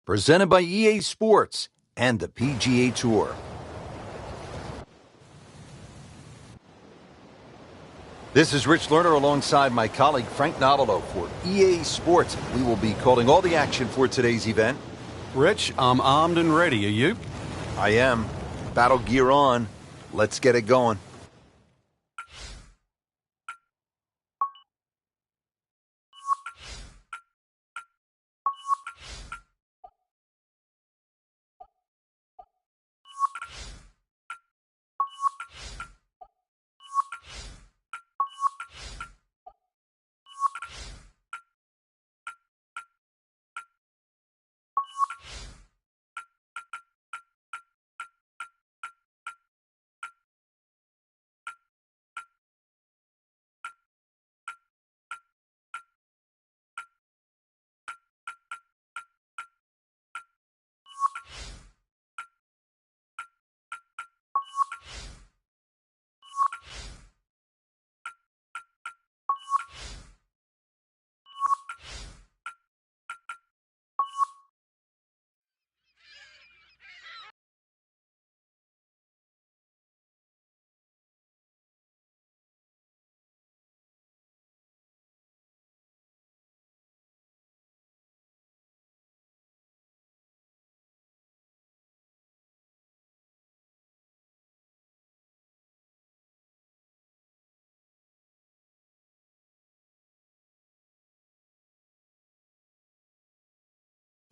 presented by EA Sports and the PGA Tour. This is Rich Lerner alongside my colleague Frank Nobilo for EA Sports. We will be calling all the action for today's event. Rich, I'm armed and ready. Are you? I am. Battle gear on. Let's get it going.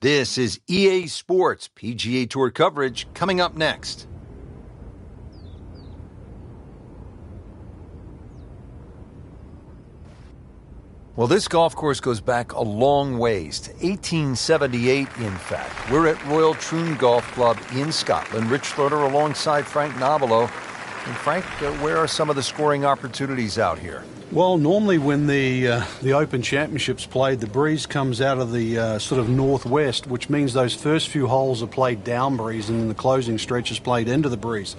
This is EA Sports PGA Tour coverage coming up next. Well, this golf course goes back a long ways, to 1878, in fact. We're at Royal Troon Golf Club in Scotland. Rich Lerner alongside Frank Nobilo. And Frank, where are some of the scoring opportunities out here? Well, normally when the Open Championships played, the breeze comes out of the sort of northwest, which means those first few holes are played down breeze and then the closing stretch is played into the breeze.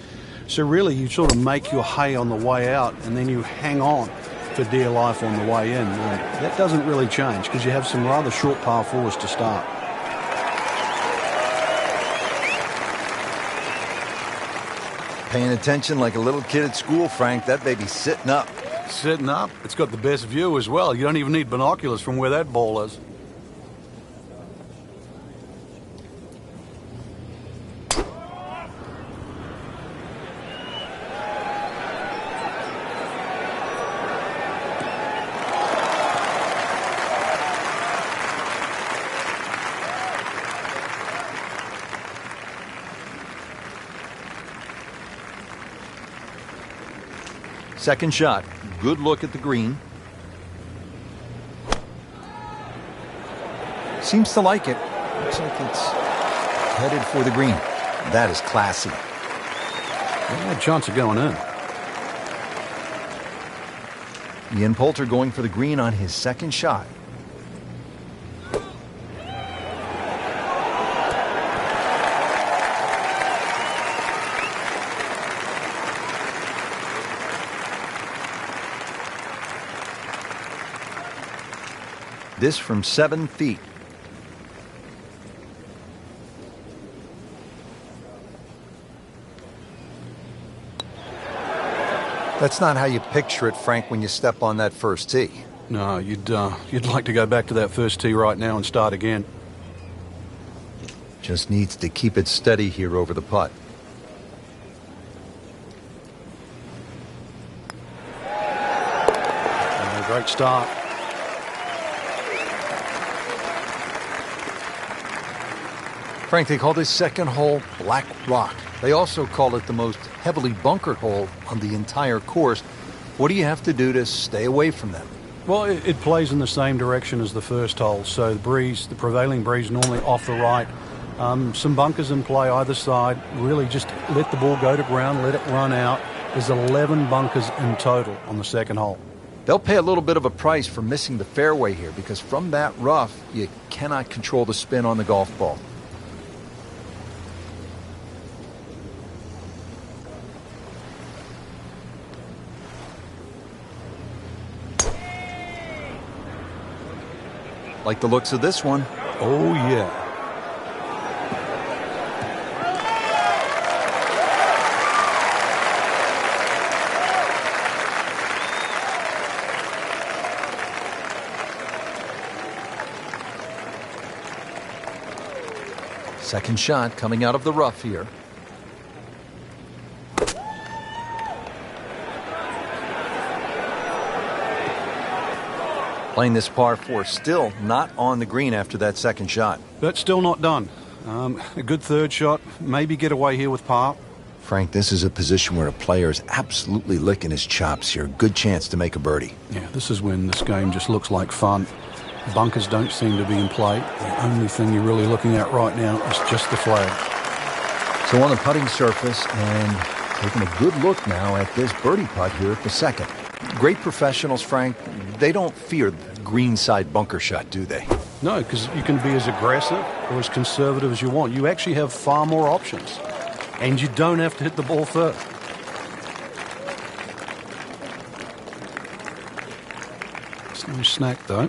So really you sort of make your hay on the way out and then you hang on for dear life on the way in. And that doesn't really change because you have some rather short par fours to start. Paying attention like a little kid at school, Frank. That baby's sitting up. Sitting up. It's got the best view as well. You don't even need binoculars from where that ball is. Second shot. Good look at the green. Seems to like it. Looks like it's headed for the green. That is classy. Yeah, chance of going in. Ian Poulter going for the green on his second shot. This from 7 feet. That's not how you picture it, Frank, when you step on that first tee. No, you'd like to go back to that first tee right now and start again. Just needs to keep it steady here over the putt. Great start. Frank, they call this second hole Black Rock. They also call it the most heavily bunkered hole on the entire course. What do you have to do to stay away from them? Well, it plays in the same direction as the first hole. So the prevailing breeze normally off the right. Some bunkers in play either side. Really just let the ball go to ground, let it run out. There's 11 bunkers in total on the second hole. They'll pay a little bit of a price for missing the fairway here because from that rough, you cannot control the spin on the golf ball. Like the looks of this one. Oh, yeah. Second shot coming out of the rough here. Playing this par 4, still not on the green after that second shot. But still not done. A good third shot, maybe get away here with par. Frank, this is a position where a player is absolutely licking his chops here. Good chance to make a birdie. Yeah, this is when this game just looks like fun. Bunkers don't seem to be in play. The only thing you're really looking at right now is just the flag. So on the putting surface, and taking a good look now at this birdie putt here at the second. Great professionals, Frank, they don't fear the greenside bunker shot, do they? No, because you can be as aggressive or as conservative as you want. You actually have far more options. And you don't have to hit the ball first. It's no snack, though.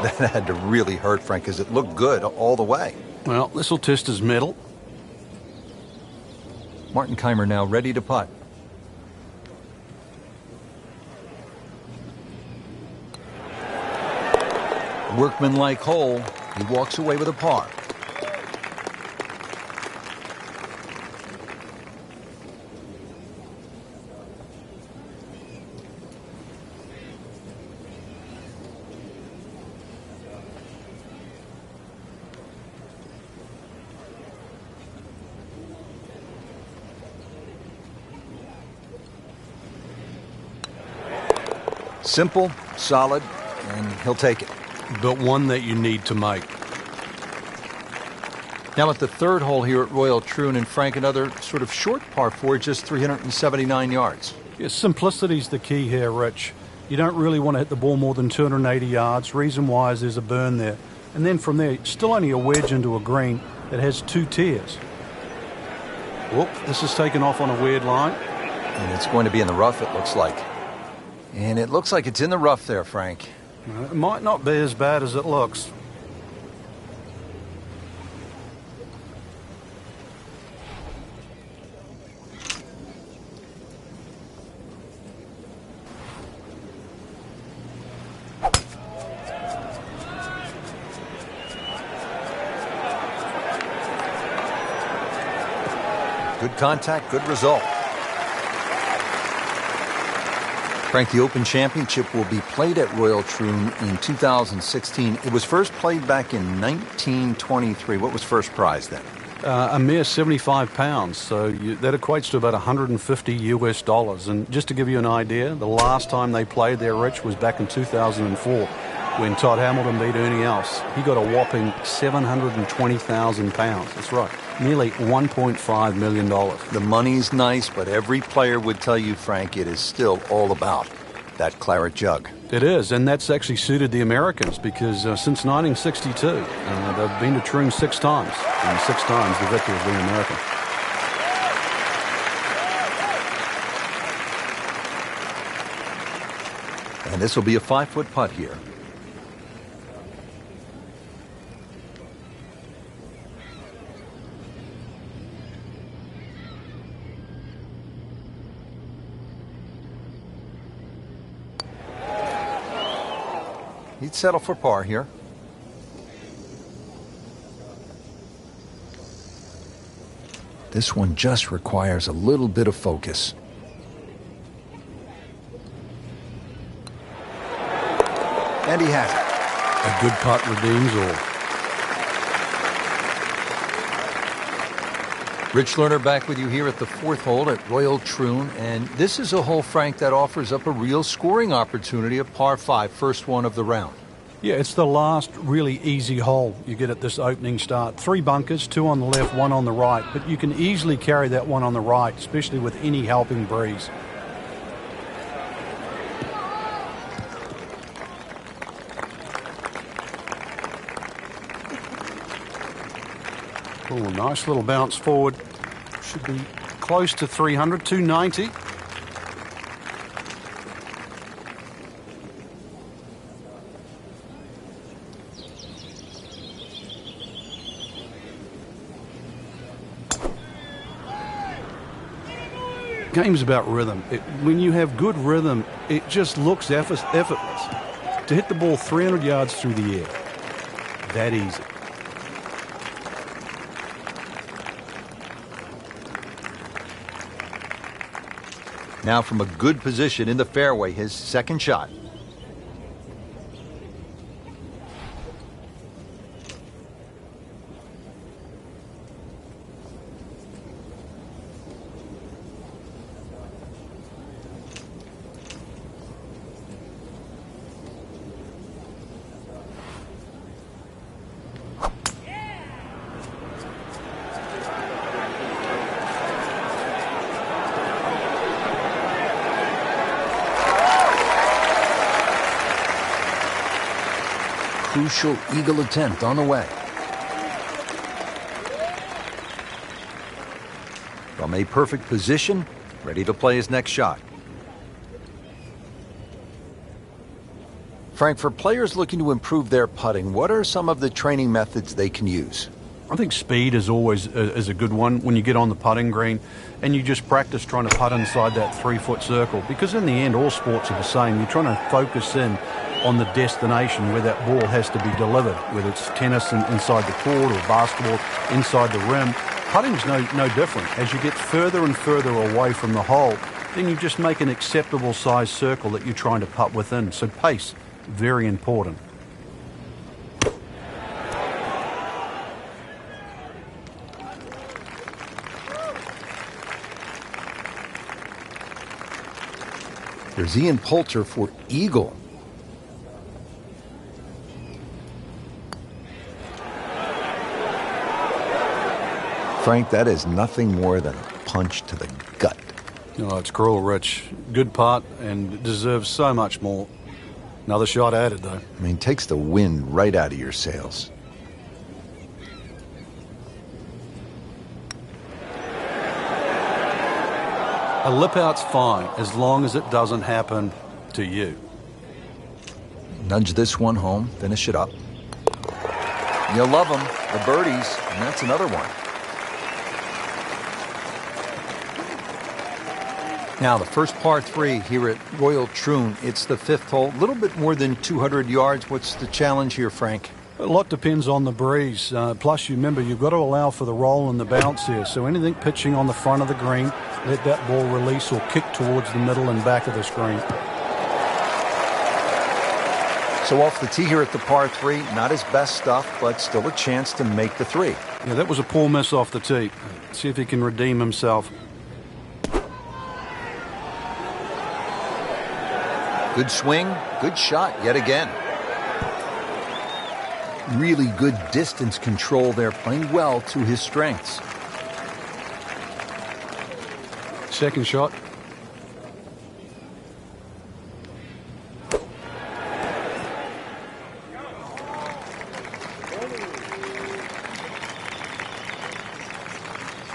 That had to really hurt, Frank, because it looked good all the way. Well, this will test his mettle. Martin Kaymer now ready to putt. Workmanlike hole. He walks away with a par. Simple, solid, and he'll take it. But one that you need to make. Now at the third hole here at Royal Troon, and Frank, another sort of short par 4, just 379 yards. Yeah, simplicity's the key here, Rich. You don't really want to hit the ball more than 280 yards. Reason why is there's a burn there. And then from there, still only a wedge into a green that has 2 tiers. Whoop, this is taken off on a weird line. And it's going to be in the rough, it looks like. And it looks like it's in the rough there, Frank. It might not be as bad as it looks. Good contact, good result. Frank, the Open Championship will be played at Royal Troon in 2016. It was first played back in 1923. What was first prize then? A mere 75 pounds, so that equates to about $150 US. And just to give you an idea, the last time they played there, Rich, was back in 2004 when Todd Hamilton beat Ernie Els. He got a whopping 720,000 pounds. That's right, nearly $1.5 million. The money's nice, but every player would tell you, Frank, it is still all about that claret jug. It is, and that's actually suited the Americans because since 1962, they've been to Troon 6 times, and 6 times the victor has been American. And this will be a 5-foot putt here. He'd settle for par here. This one just requires a little bit of focus. And he has it. A good putt redeems all. Rich Lerner back with you here at the 4th hole at Royal Troon. And this is a hole, Frank, that offers up a real scoring opportunity, a par 5, first one of the round. Yeah, it's the last really easy hole you get at this opening start. 3 bunkers, 2 on the left, 1 on the right. But you can easily carry that one on the right, especially with any helping breeze. Oh, nice little bounce forward. Should be close to 300, 290. Game's about rhythm. When you have good rhythm, it just looks effortless. To hit the ball 300 yards through the air, that easy. Now from a good position in the fairway, his second shot. Crucial eagle attempt on the way. From a perfect position, ready to play his next shot. Frank, for players looking to improve their putting, what are some of the training methods they can use? I think speed is always a good one when you get on the putting green and you just practice trying to putt inside that 3-foot circle, because in the end all sports are the same. You're trying to focus in on the destination where that ball has to be delivered, whether it's tennis inside the court or basketball inside the rim. Putting's no different. As you get further and further away from the hole, then you just make an acceptable size circle that you're trying to putt within. So pace, very important. There's Ian Poulter for eagle. Frank, that is nothing more than a punch to the gut. Oh, it's cruel, Rich. Good putt and deserves so much more. Another shot added, though. I mean, takes the wind right out of your sails. A lip out's fine as long as it doesn't happen to you. Nudge this one home, finish it up. You'll love them, the birdies, and that's another one. Now, the first par 3 here at Royal Troon, it's the 5th hole, a little bit more than 200 yards. What's the challenge here, Frank? A lot depends on the breeze. Plus, you remember, you've got to allow for the roll and the bounce here. So anything pitching on the front of the green, let that ball release or kick towards the middle and back of the screen. So off the tee here at the par 3, not his best stuff, but still a chance to make the 3. Yeah, that was a poor miss off the tee. See if he can redeem himself. Good swing, good shot yet again. Really good distance control there, playing well to his strengths. Second shot.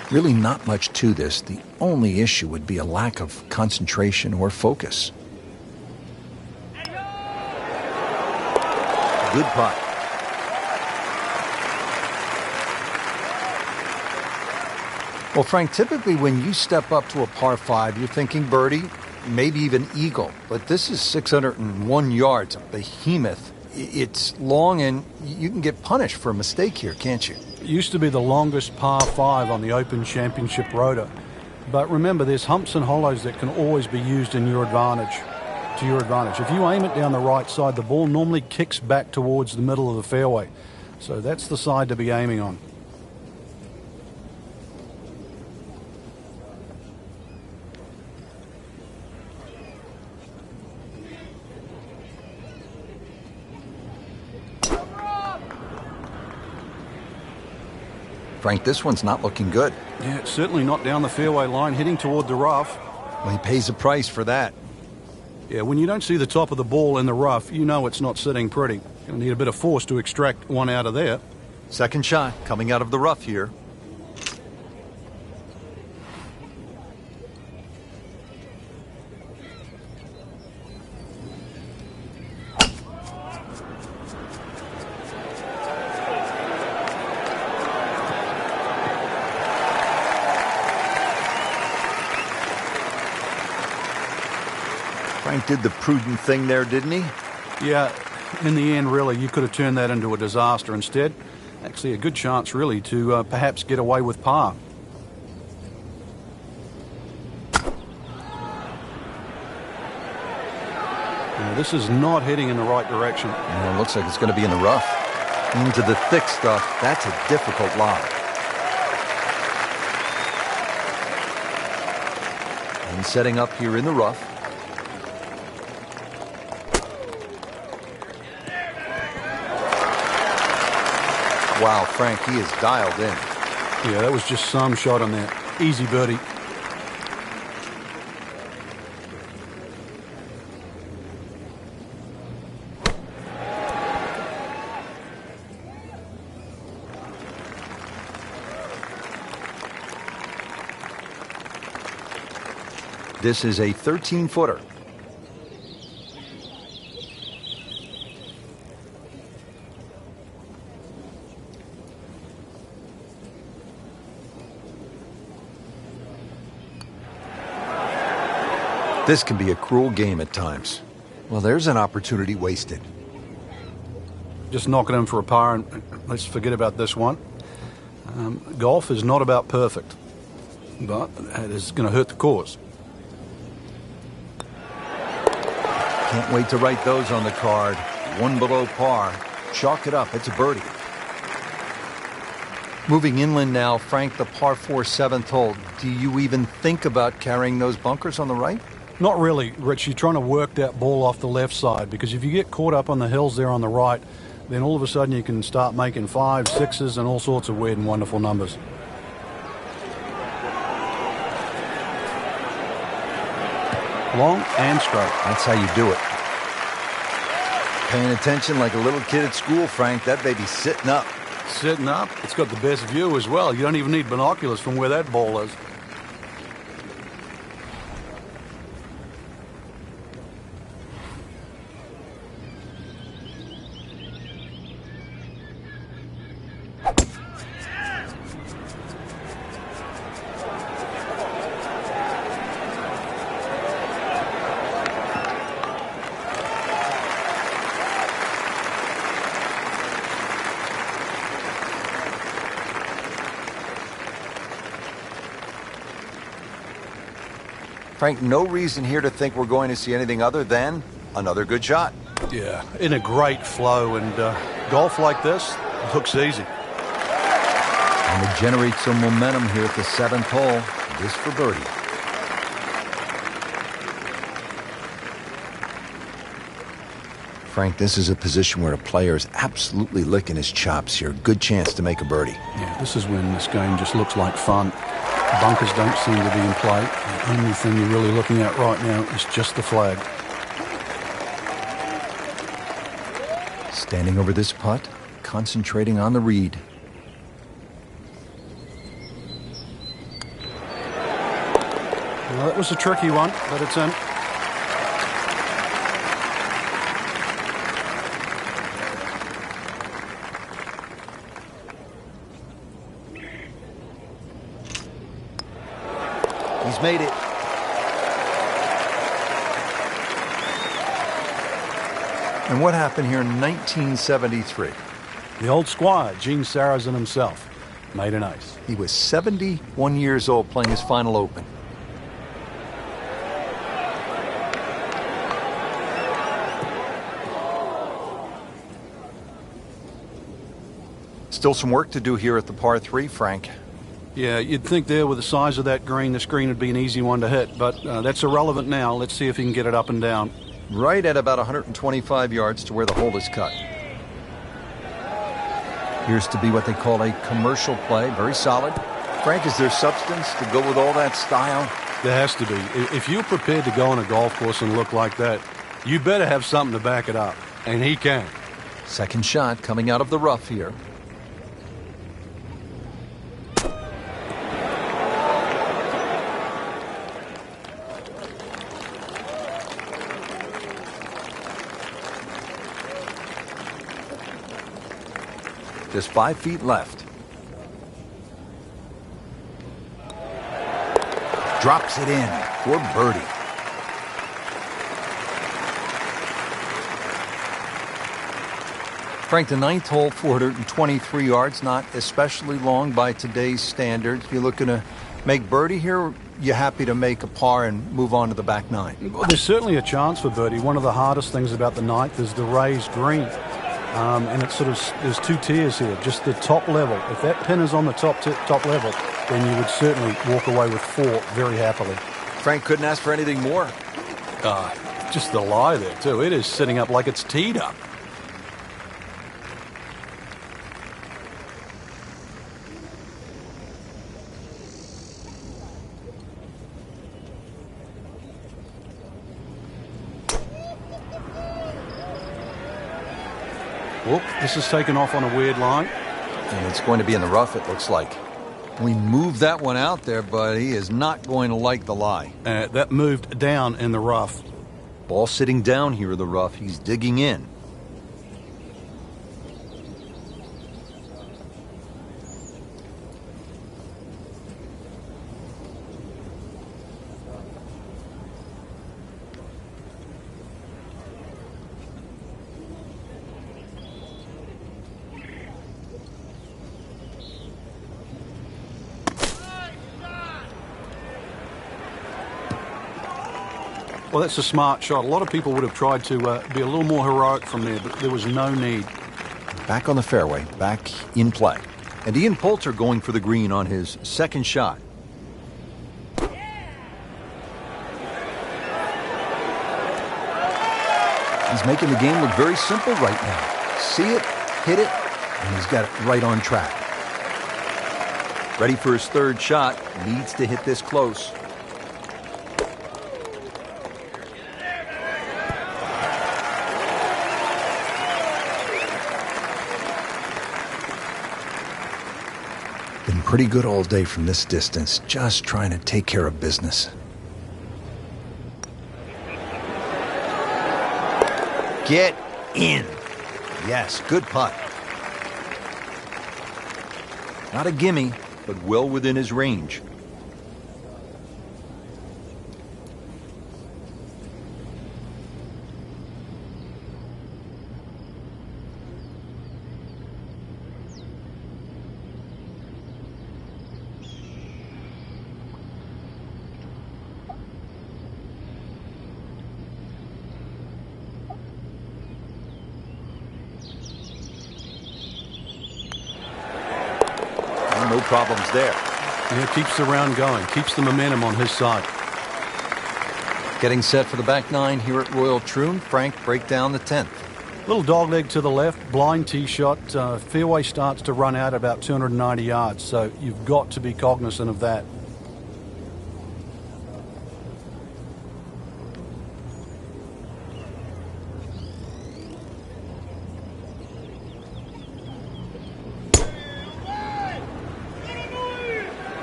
Really not much to this. The only issue would be a lack of concentration or focus. Good putt. Well, Frank, typically when you step up to a par 5, you're thinking birdie, maybe even eagle. But this is 601 yards, a behemoth. It's long, and you can get punished for a mistake here, can't you? It used to be the longest par 5 on the Open Championship Rota. But remember, there's humps and hollows that can always be used in your advantage. To your advantage. If you aim it down the right side, the ball normally kicks back towards the middle of the fairway. So that's the side to be aiming on. Frank, this one's not looking good. Yeah, it's certainly not down the fairway line, heading toward the rough. Well, he pays a price for that. Yeah, when you don't see the top of the ball in the rough, you know it's not sitting pretty. You'll need a bit of force to extract one out of there. Second shot coming out of the rough here. Frank did the prudent thing there, didn't he? Yeah, in the end, really, you could have turned that into a disaster instead. Actually, a good chance, really, to perhaps get away with par. Now, this is not heading in the right direction. Well, it looks like it's going to be in the rough. Into the thick stuff. That's a difficult lie. And setting up here in the rough. Wow, Frank, he is dialed in. Yeah, that was just some shot on that. Easy birdie. This is a 13-footer. This can be a cruel game at times. Well, there's an opportunity wasted. Just knock it in for a par, and let's forget about this one. Golf is not about perfect, but it is going to hurt the cause. Can't wait to write those on the card. One below par. Chalk it up. It's a birdie. Moving inland now, Frank, the par 4 7th hole. Do you even think about carrying those bunkers on the right? Not really, Rich. You're trying to work that ball off the left side, because if you get caught up on the hills there on the right, then all of a sudden you can start making 5s, 6s, and all sorts of weird and wonderful numbers. Long and straight. That's how you do it. Paying attention like a little kid at school, Frank. That baby's sitting up. Sitting up. It's got the best view as well. You don't even need binoculars from where that ball is. Frank, no reason here to think we're going to see anything other than another good shot. Yeah, in a great flow, and golf like this looks easy. And to generate some momentum here at the 7th hole, this for birdie. Frank, this is a position where a player is absolutely licking his chops here. Good chance to make a birdie. Yeah, this is when this game just looks like fun. Bunkers don't seem to be in play. The only thing you're really looking at right now is just the flag. Standing over this putt, concentrating on the read. Well, that was a tricky one, but it's in. He's made it. And what happened here in 1973? The old squire, Gene Sarazen himself, made an ace. He was 71 years old playing his final Open. Still some work to do here at the par 3, Frank. Yeah, you'd think there with the size of that green, this green would be an easy one to hit, but that's irrelevant now. Let's see if he can get it up and down. Right at about 125 yards to where the hole is cut. Appears to be what they call a commercial play. Very solid. Frank, is there substance to go with all that style? There has to be. If you're prepared to go on a golf course and look like that, you better have something to back it up. And he can. Second shot coming out of the rough here. Just 5 feet left. Drops it in for birdie. Frank, the ninth hole, 423 yards, not especially long by today's standards. You're looking to make birdie here? You happy to make a par and move on to the back nine? Well, there's certainly a chance for birdie. One of the hardest things about the ninth is the raised green. And it's sort of, there's two tiers here, just the top level. If that pin is on the top level, then you would certainly walk away with 4 very happily. Frank couldn't ask for anything more. Just the lie there, too. It is sitting up like it's teed up. Whoop, this is taken off on a weird line. And it's going to be in the rough, it looks like. We moved that one out there, but he is not going to like the lie. That moved down in the rough. Ball sitting down here in the rough. He's digging in. Well, that's a smart shot. A lot of people would have tried to be a little more heroic from there, but there was no need. Back on the fairway, back in play. And Ian Poulter going for the green on his second shot. He's making the game look very simple right now. See it, hit it, and he's got it right on track. Ready for his third shot. Needs to hit this close. Been pretty good all day from this distance, just trying to take care of business. Get in. Yes, good putt. Not a gimme, but well within his range. No problems there. Yeah, keeps the round going, keeps the momentum on his side. Getting set for the back nine here at Royal Troon. Frank, break down the 10th. Little dogleg to the left, blind tee shot. Fairway starts to run out about 290 yards, so you've got to be cognizant of that.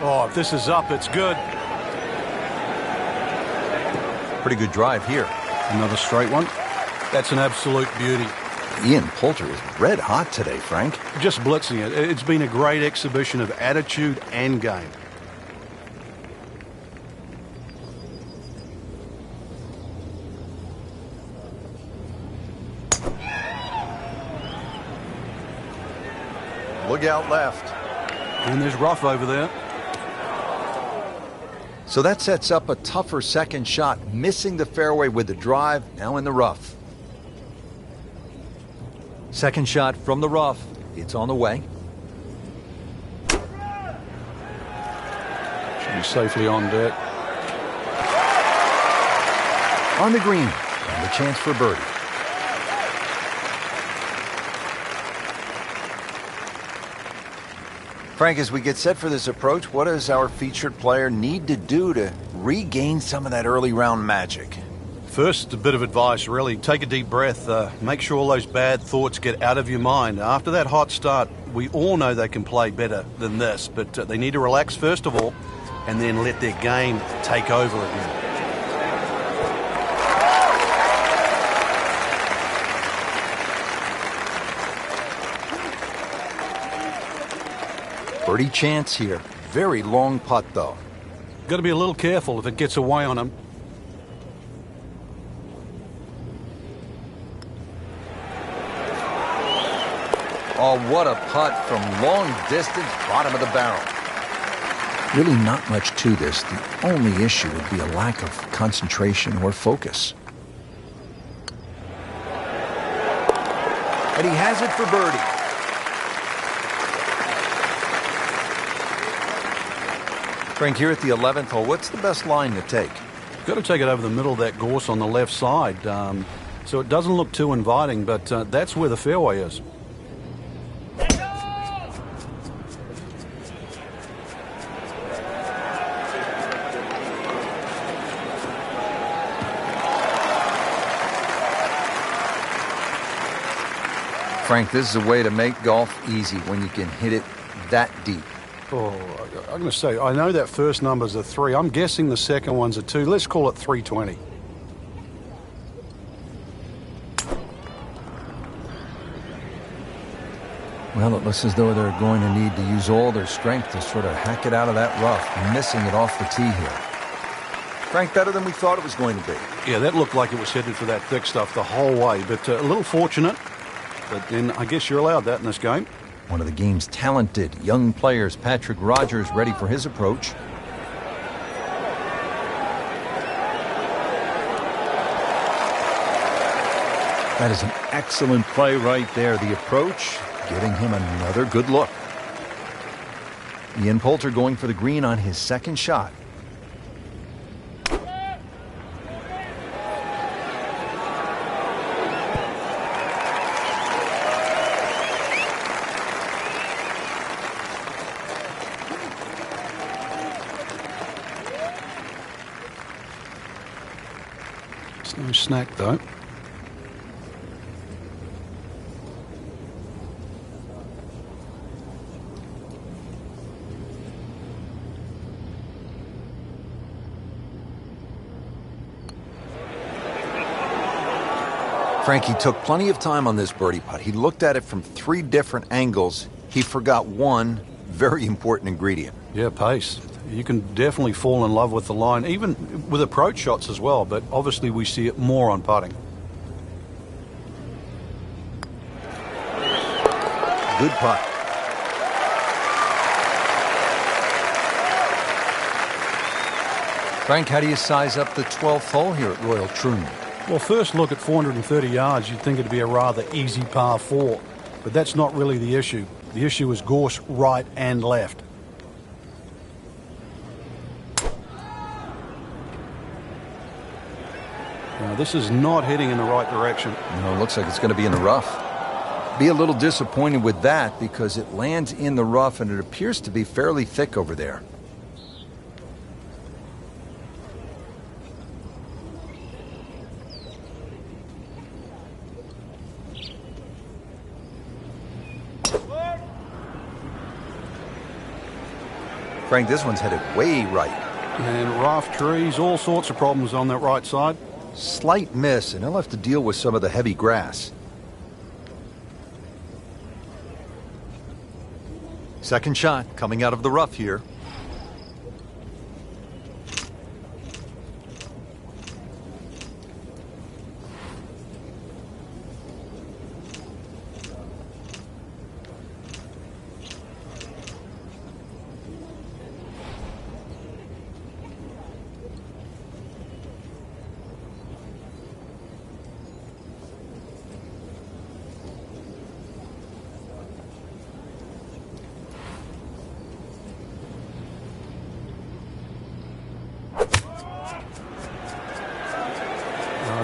Oh, if this is up, it's good. Pretty good drive here. Another straight one. That's an absolute beauty. Ian Poulter is red hot today, Frank. Just blitzing it. It's been a great exhibition of attitude and game. Look out left. And there's rough over there. So that sets up a tougher second shot, missing the fairway with the drive, now in the rough. Second shot from the rough. It's on the way. Should be safely on deck. On the green, and the chance for birdie. Frank, as we get set for this approach, what does our featured player need to do to regain some of that early round magic? First, a bit of advice, really. Take a deep breath. Make sure all those bad thoughts get out of your mind. After that hot start, we all know they can play better than this, but they need to relax first of all, and then let their game take over again. Birdie chance here. Very long putt, though. Got to be a little careful if it gets away on him. Oh, what a putt from long distance, bottom of the barrel. Really not much to this. The only issue would be a lack of concentration or focus. And he has it for birdie. Frank, here at the 11th hole, what's the best line to take? You've got to take it over the middle of that gorse on the left side, so it doesn't look too inviting, but that's where the fairway is. Frank, this is a way to make golf easy when you can hit it that deep. Oh, I'm going to say, I know that first number's a 3. I'm guessing the second one's a 2. Let's call it 320. Well, it looks as though they're going to need to use all their strength to sort of hack it out of that rough, missing it off the tee here. Frank, better than we thought it was going to be. Yeah, that looked like it was headed for that thick stuff the whole way, but a little fortunate. But then I guess you're allowed that in this game. One of the game's talented young players, Patrick Rogers, ready for his approach. That is an excellent play right there. The approach, giving him another good look. Ian Poulter going for the green on his second shot. No snack though. Frank, he took plenty of time on this birdie putt. He looked at it from 3 different angles. He forgot one very important ingredient. Yeah, pace. You can definitely fall in love with the line, even with approach shots as well, but obviously we see it more on putting. Good putt. Frank, how do you size up the 12th hole here at Royal Troon? Well, first look at 430 yards, you'd think it'd be a rather easy par 4, but that's not really the issue. The issue is gorse right and left. Now, this is not heading in the right direction. No, it looks like it's going to be in the rough. Be a little disappointed with that because it lands in the rough and it appears to be fairly thick over there. Frank, this one's headed way right. And rough trees, all sorts of problems on that right side. Slight miss, and he'll have to deal with some of the heavy grass. Second shot coming out of the rough here.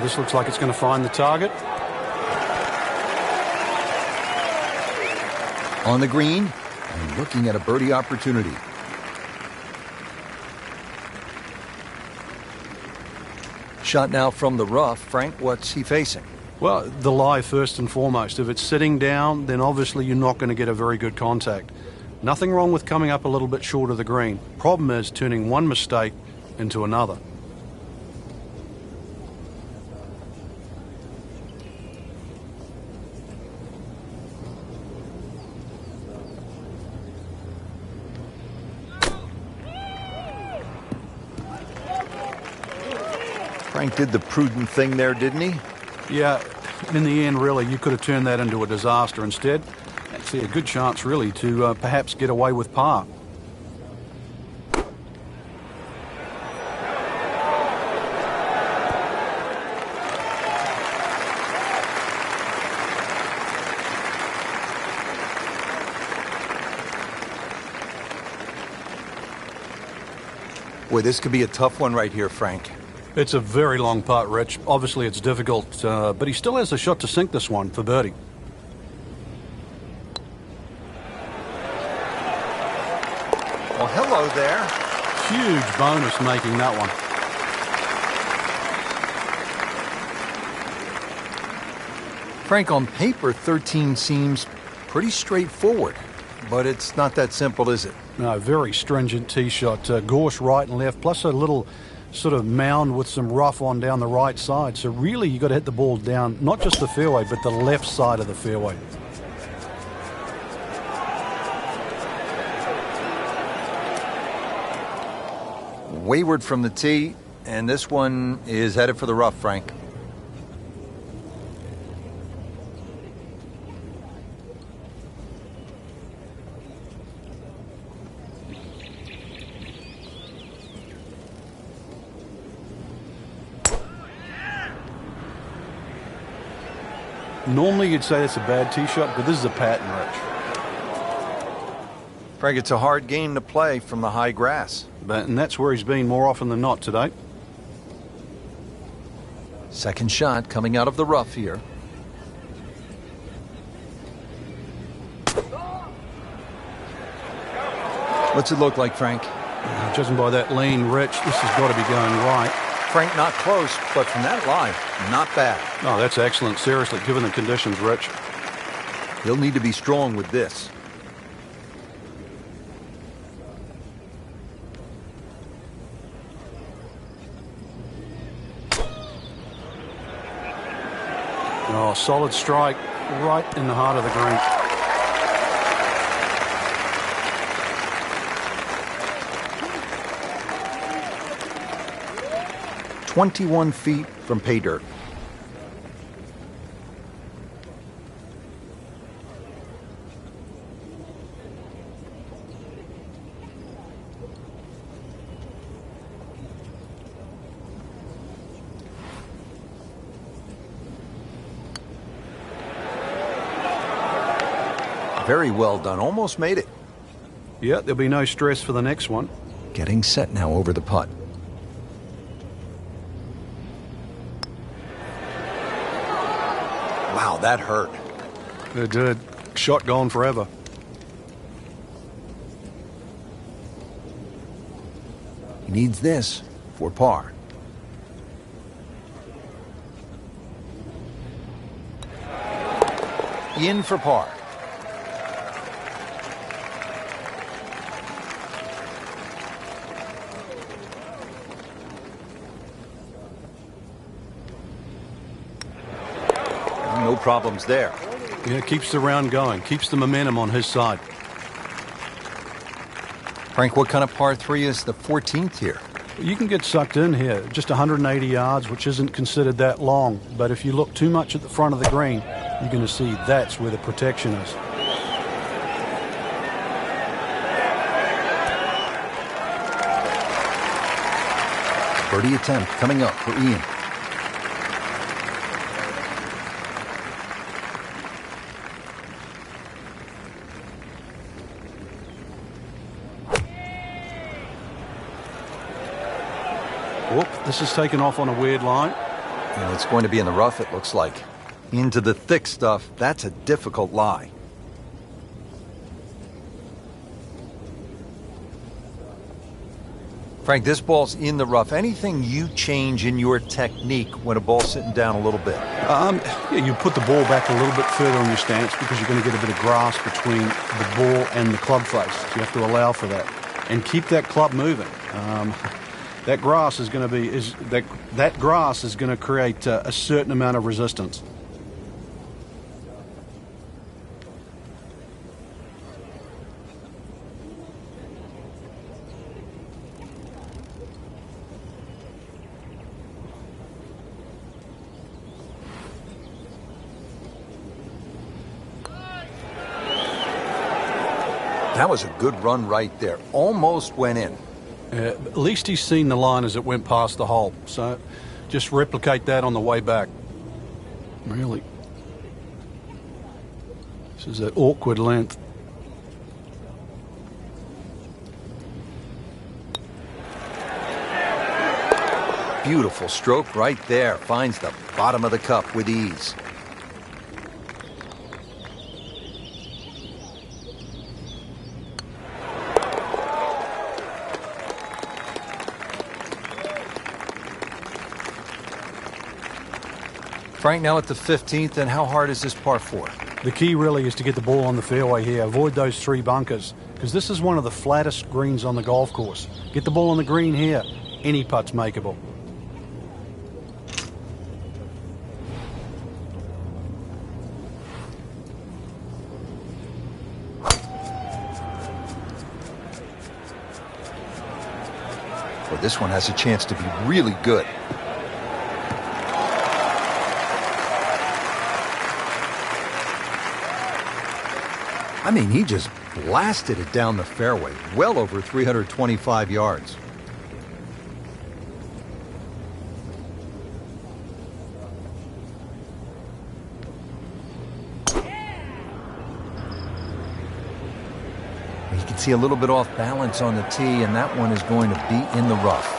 This looks like it's going to find the target. On the green and looking at a birdie opportunity. Shot now from the rough. Frank, what's he facing? Well, the lie first and foremost. If it's sitting down, then obviously you're not going to get a very good contact. Nothing wrong with coming up a little bit short of the green. Problem is turning one mistake into another. Frank did the prudent thing there, didn't he? Yeah, in the end, really, you could have turned that into a disaster. Instead, see a good chance really to perhaps get away with par. Boy, this could be a tough one right here, Frank. It's a very long putt, Rich. Obviously, it's difficult, but he still has a shot to sink this one for birdie. Well, hello there. Huge bonus making that one. Frank, on paper, 13 seems pretty straightforward, but it's not that simple, is it? No, very stringent tee shot. Gorse right and left, plus a little sort of mound with some rough on down the right side. So really, you got to hit the ball down, not just the fairway, but the left side of the fairway. Wayward from the tee, and this one is headed for the rough, Frank. Normally you'd say it's a bad tee shot, but this is a pattern, Rich. Frank, it's a hard game to play from the high grass. And that's where he's been more often than not today. Second shot coming out of the rough here. What's it look like, Frank? Judging by that lean, Rich, this has got to be going right. Frank, not close, but from that line, not bad. Oh, that's excellent. Seriously, given the conditions, Rich. He'll need to be strong with this. Oh, solid strike right in the heart of the green. "21 feet from pay dirt." Very well done. Almost made it. Yeah, there'll be no stress for the next one. Getting set now over the putt. Wow, that hurt. It did. Shot gone forever. He needs this for par. In for par. No problems there. Yeah, keeps the round going, keeps the momentum on his side. Frank, what kind of par 3 is the 14th here? You can get sucked in here, just 180 yards, which isn't considered that long. But if you look too much at the front of the green, you're going to see that's where the protection is. Birdie attempt coming up for Ian. Whoop, this is taken off on a weird line. And it's going to be in the rough, it looks like. Into the thick stuff, that's a difficult lie. Frank, this ball's in the rough. Anything you change in your technique when a ball's sitting down a little bit? Yeah, you put the ball back a little bit further on your stance because you're going to get a bit of grass between the ball and the club face. So you have to allow for that. And keep that club moving. That grass is going to be that grass is going to create a certain amount of resistance. That was a good run right there. Almost went in. At least he's seen the line as it went past the hole. So just replicate that on the way back. Really. This is an awkward length. Beautiful stroke right there. Finds the bottom of the cup with ease. Frank, now at the 15th, and how hard is this par 4? The key really is to get the ball on the fairway here. Avoid those 3 bunkers, because this is one of the flattest greens on the golf course. Get the ball on the green here. Any putt's makeable. Well, this one has a chance to be really good. I mean, he just blasted it down the fairway, well over 325 yards. You can see a little bit off balance on the tee, and that one is going to be in the rough.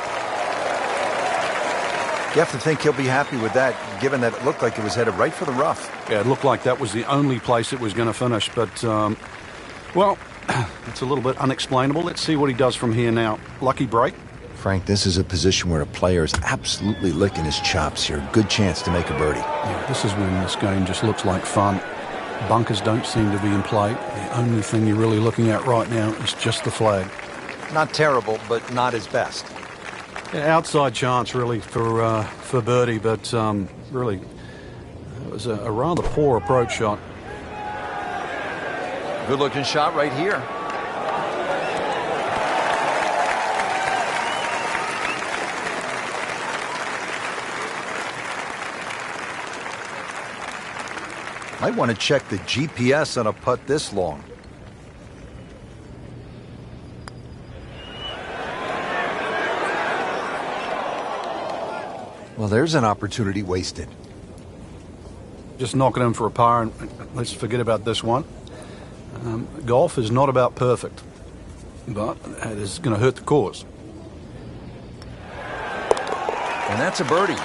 You have to think he'll be happy with that, given that it looked like it was headed right for the rough. Yeah, it looked like that was the only place it was going to finish, but, well, it's a little bit unexplainable. Let's see what he does from here now. Lucky break. Frank, this is a position where a player is absolutely licking his chops here. Good chance to make a birdie. Yeah, this is when this game just looks like fun. Bunkers don't seem to be in play. The only thing you're really looking at right now is just the flag. Not terrible, but not his best. Yeah, outside chance, really, for birdie, but really, it was a rather poor approach shot. Good-looking shot right here. Might want to check the GPS on a putt this long. Well, there's an opportunity wasted. Just knock it in for a par, and let's forget about this one. Golf is not about perfect, but it is going to hurt the cause. And that's a birdie.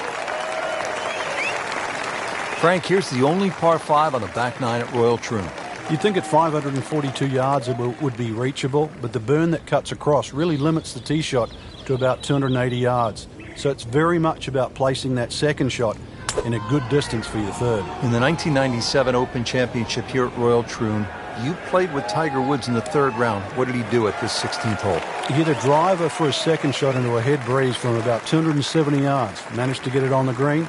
Frank, here's the only par 5 on the back 9 at Royal Troon. You'd think at 542 yards it would be reachable, but the burn that cuts across really limits the tee shot to about 280 yards. So it's very much about placing that second shot in a good distance for your third. In the 1997 Open Championship here at Royal Troon, you played with Tiger Woods in the 3rd round. What did he do at this 16th hole? He hit a driver for a second shot into a head breeze from about 270 yards. Managed to get it on the green,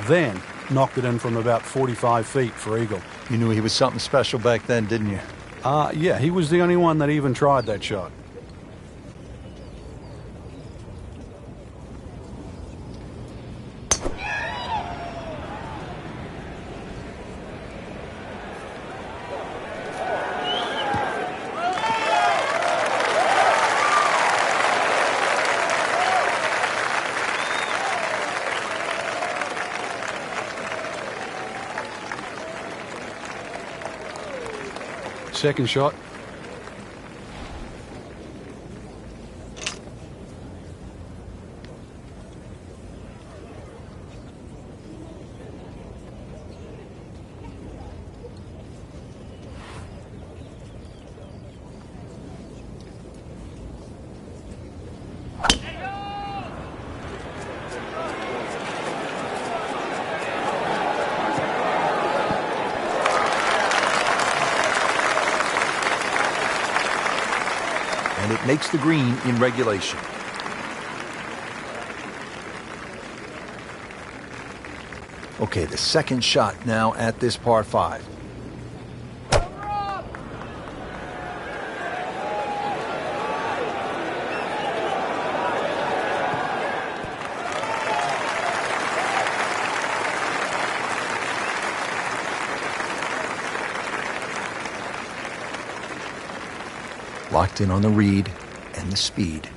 then knocked it in from about 45 feet for eagle. You knew he was something special back then, didn't you? Yeah, he was the only one that even tried that shot. Second shot. And it makes the green in regulation. Okay, the second shot now at this par 5. Locked in on the read and the speed.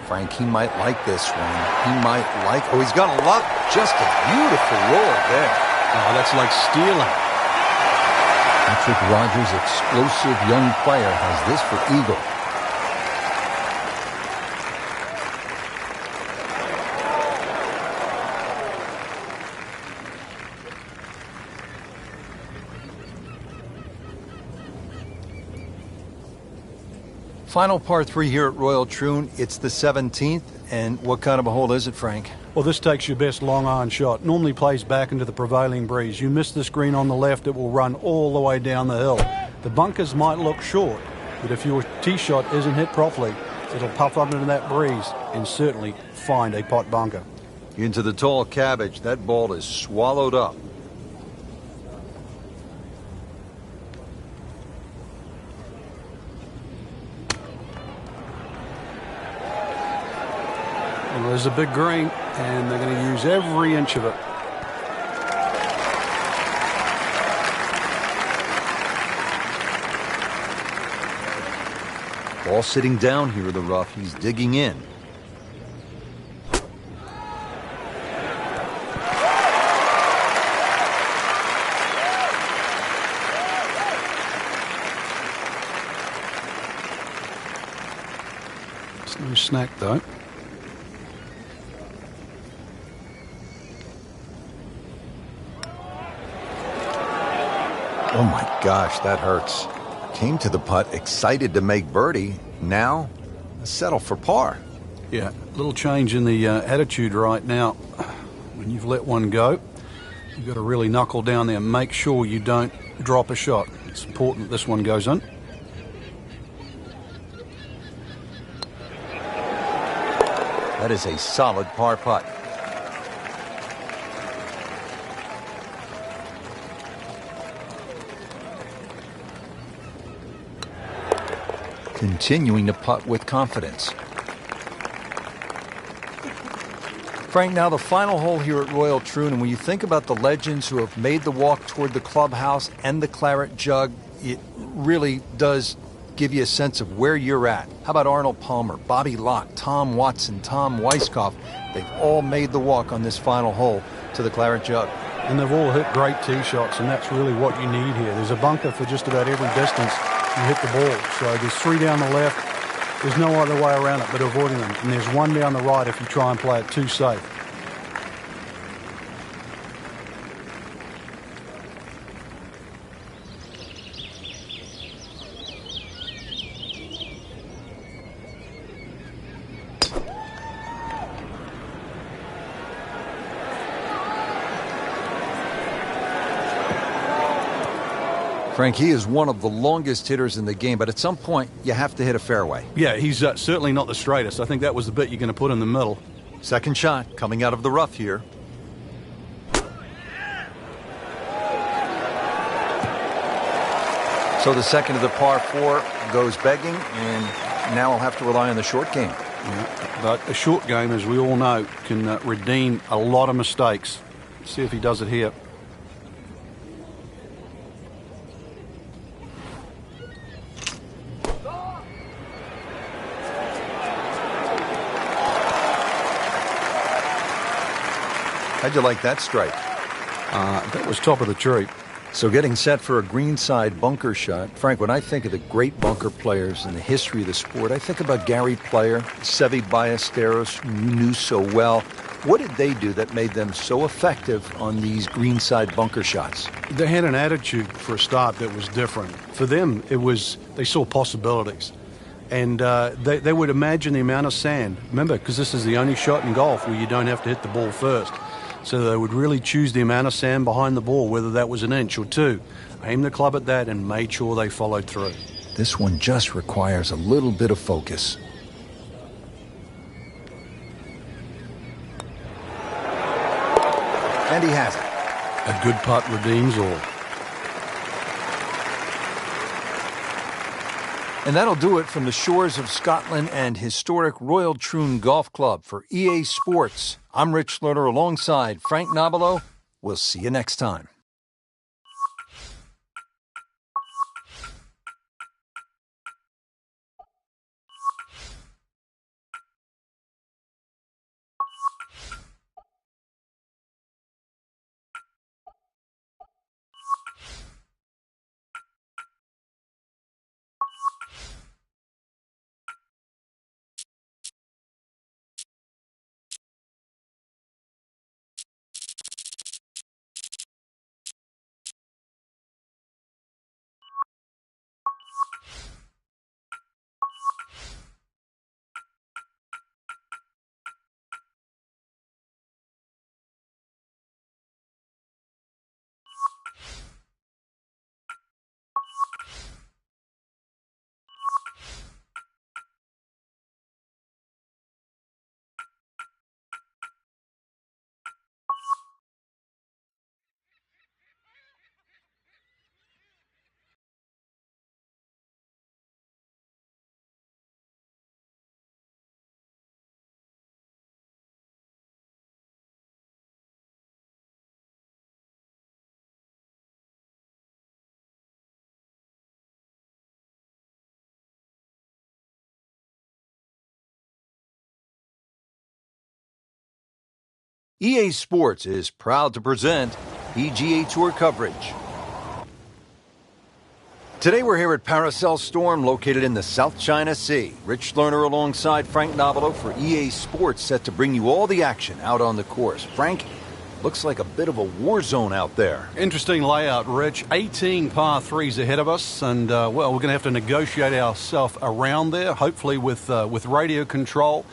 Frank, he might like this one. He might like... Oh, he's got a lot. Just a beautiful roll there. Oh, that's like stealing. Patrick Rogers, explosive young player, has this for eagle. Final par 3 here at Royal Troon. It's the 17th. And what kind of a hole is it, Frank? Well, this takes your best long iron shot. Normally plays back into the prevailing breeze. You miss this green on the left, it will run all the way down the hill. The bunkers might look short, but if your tee shot isn't hit properly, it'll puff up into that breeze and certainly find a pot bunker. Into the tall cabbage. That ball is swallowed up. Well, there's a big green, and they're going to use every inch of it. Ball sitting down here in the rough. He's digging in. It's no snack, though. Oh my gosh, that hurts. Came to the putt excited to make birdie. Now, settle for par. Yeah, a little change in the attitude right now. When you've let one go, you've got to really knuckle down there and make sure you don't drop a shot. It's important this one goes in. That is a solid par putt. Continuing to putt with confidence. Frank, now the final hole here at Royal Troon, and when you think about the legends who have made the walk toward the clubhouse and the claret jug, it really does give you a sense of where you're at. How about Arnold Palmer, Bobby Locke, Tom Watson, Tom Weiskopf? They've all made the walk on this final hole to the claret jug. And they've all hit great tee shots, and that's really what you need here. There's a bunker for just about every distance you hit the ball. So there's 3 down the left. There's no other way around it but avoiding them. And there's 1 down the right if you try and play it too safe. Frank, he is one of the longest hitters in the game, but at some point, you have to hit a fairway. Yeah, he's certainly not the straightest. I think that was the bit you're going to put in the middle. Second shot coming out of the rough here. So the second of the par 4 goes begging, and now I'll have to rely on the short game. Yeah, but a short game, as we all know, can redeem a lot of mistakes. Let's see if he does it here. How'd you like that strike? That was top of the tree. So getting set for a greenside bunker shot. Frank, when I think of the great bunker players in the history of the sport, I think about Gary Player, Seve Ballesteros, who you knew so well. What did they do that made them so effective on these greenside bunker shots? They had an attitude for a start that was different. For them, it was they saw possibilities. And they would imagine the amount of sand. Remember, because this is the only shot in golf where you don't have to hit the ball first. So they would really choose the amount of sand behind the ball, whether that was 1 inch or 2. Aim the club at that and made sure they followed through. This one just requires a little bit of focus. And he has it. A good putt redeems all. And that'll do it from the shores of Scotland and historic Royal Troon Golf Club. For EA Sports, I'm Rich Lerner alongside Frank Nobilo We'll see you next time. EA Sports is proud to present PGA Tour coverage. Today we're here at Paracel Storm, located in the South China Sea. Rich Lerner alongside Frank Nobilo for EA Sports, set to bring you all the action out on the course. Frank, looks like a bit of a war zone out there. Interesting layout, Rich. 18 par threes ahead of us, and well, we're going to have to negotiate ourselves around there, hopefully with radio control,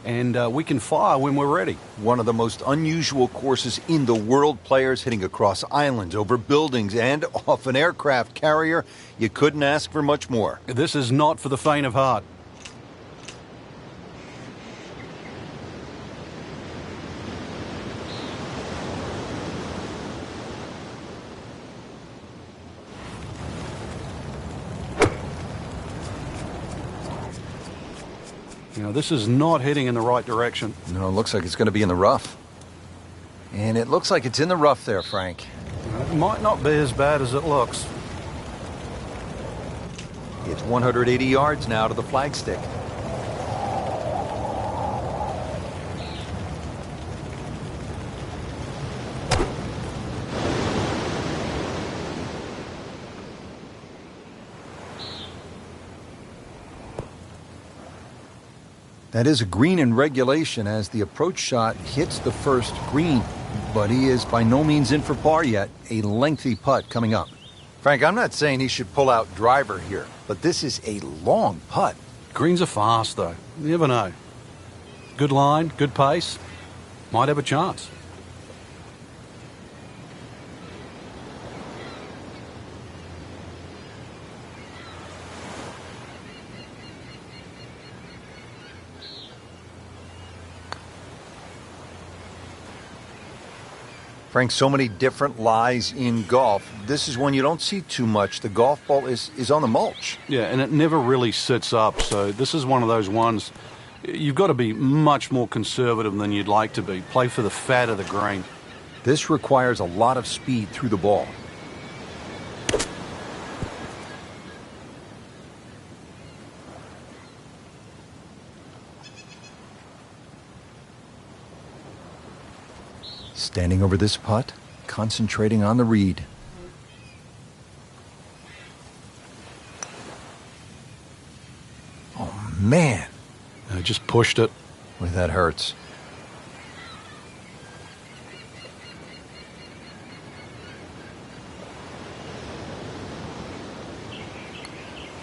and we can fire when we're ready. One of the most unusual courses in the world. Players hitting across islands, over buildings, and off an aircraft carrier. You couldn't ask for much more. This is not for the faint of heart. You know, this is not heading in the right direction. No, it looks like it's going to be in the rough. And it looks like it's in the rough there, Frank. It might not be as bad as it looks. It's 180 yards now to the flagstick. That is a green in regulation as the approach shot hits the first green, but he is by no means in for par yet. A lengthy putt coming up. Frank, I'm not saying he should pull out driver here, but this is a long putt. Greens are fast, though. You never know. Good line, good pace. Might have a chance. Frank, so many different lies in golf. This is one you don't see too much. The golf ball is on the mulch. Yeah, and it never really sits up, so this is one of those ones you've got to be much more conservative than you'd like to be. Play for the fat of the green. This requires a lot of speed through the ball. Standing over this putt, concentrating on the read. Oh, man. I just pushed it. Boy, that hurts.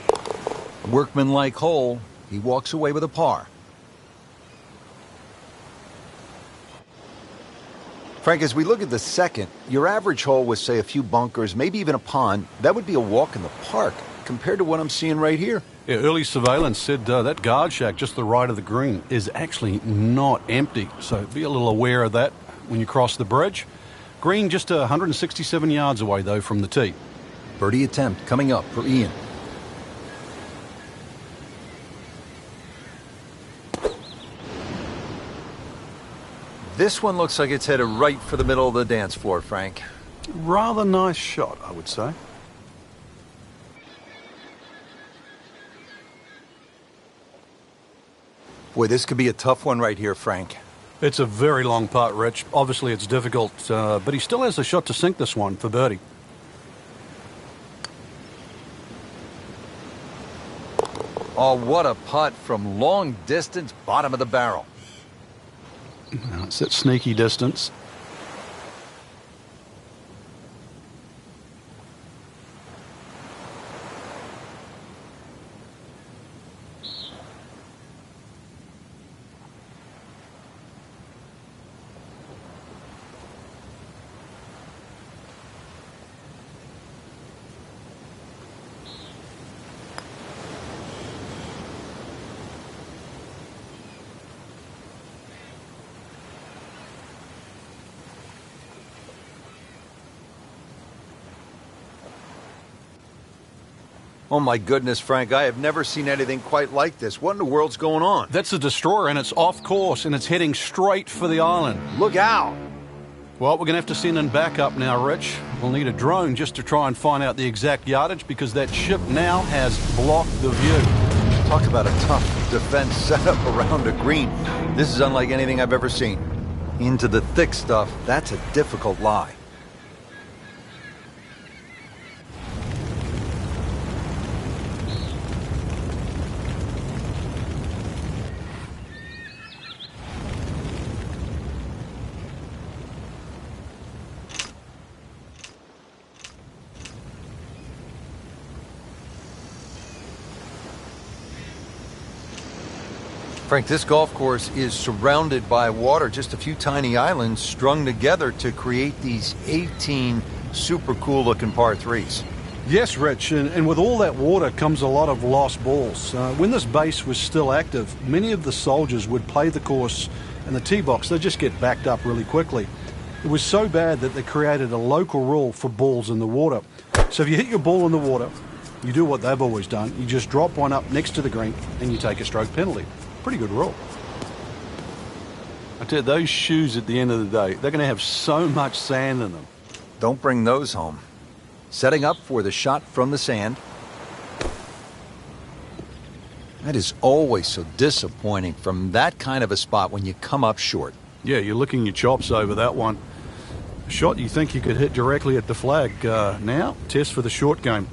A workmanlike hole. He walks away with a par. Frank, as we look at the second, your average hole with, say, a few bunkers, maybe even a pond, that would be a walk in the park compared to what I'm seeing right here. Yeah, early surveillance said that guard shack just to the right of the green is actually not empty, so be a little aware of that when you cross the bridge. Green just 167 yards away, though, from the tee. Birdie attempt coming up for Ian. This one looks like it's headed right for the middle of the dance floor, Frank. Rather nice shot, I would say. Boy, this could be a tough one right here, Frank. It's a very long putt, Rich. Obviously, it's difficult, but he still has a shot to sink this one for birdie. Oh, what a putt from long distance, bottom of the barrel. It's that sneaky distance. Oh my goodness, Frank, I have never seen anything quite like this. What in the world's going on? That's a destroyer, and it's off course, and it's heading straight for the island. Look out! Well, we're going to have to send in backup now, Rich. We'll need a drone just to try and find out the exact yardage, because that ship now has blocked the view. Talk about a tough defense setup around a green. This is unlike anything I've ever seen. Into the thick stuff, that's a difficult lie. Frank, this golf course is surrounded by water, just a few tiny islands strung together to create these 18 super cool looking par threes. Yes, Rich, and with all that water comes a lot of lost balls. When this base was still active, many of the soldiers would play the course in the tee box. They'd just get backed up really quickly. It was so bad that they created a local rule for balls in the water. So if you hit your ball in the water, you do what they've always done. You just drop one up next to the green and you take a stroke penalty. Pretty good rule. I tell you, those shoes at the end of the day, they're going to have so much sand in them. Don't bring those home. Setting up for the shot from the sand. That is always so disappointing from that kind of a spot when you come up short. Yeah, you're licking your chops over that one. A shot you think you could hit directly at the flag. Now, test for the short game.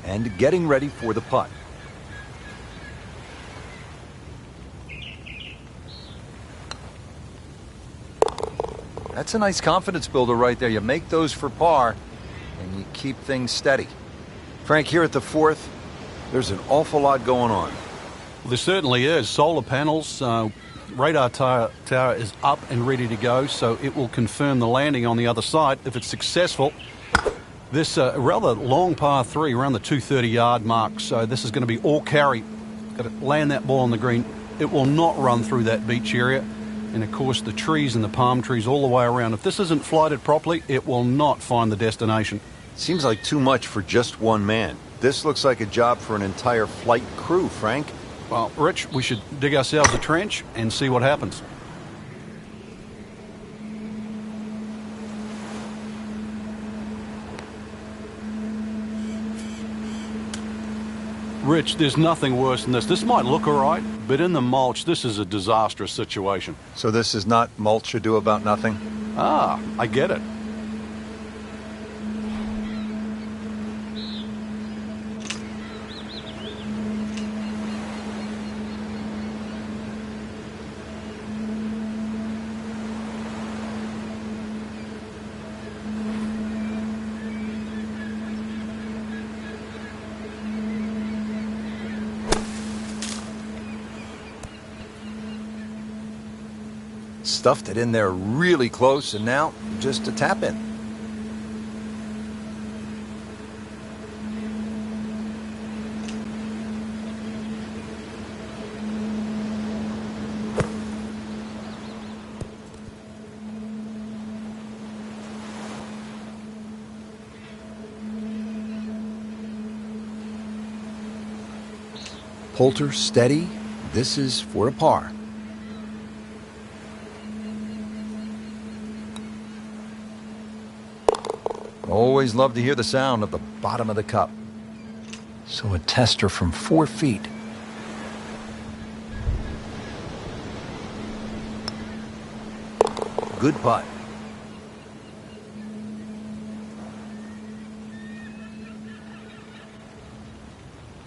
And getting ready for the putt. That's a nice confidence builder right there. You make those for par, and you keep things steady. Frank, here at the fourth, there's an awful lot going on. Well, there certainly is. Solar panels, radar tower is up and ready to go, so it will confirm the landing on the other side. If it's successful, this rather long par 3 around the 230-yard mark, so this is going to be all carry. Got to land that ball on the green. It will not run through that beach area. And, of course, the trees and the palm trees all the way around. If this isn't flighted properly, it will not find the destination. Seems like too much for just one man. This looks like a job for an entire flight crew, Frank. Well, Rich, we should dig ourselves a trench and see what happens. Rich, there's nothing worse than this. This might look all right, but in the mulch, this is a disastrous situation. So this is not mulch ado about nothing? Ah, I get it. Stuffed it in there really close, and now just a tap in. Poulter steady. This is for a par. Always love to hear the sound of the bottom of the cup. So a tester from 4 feet. Good putt.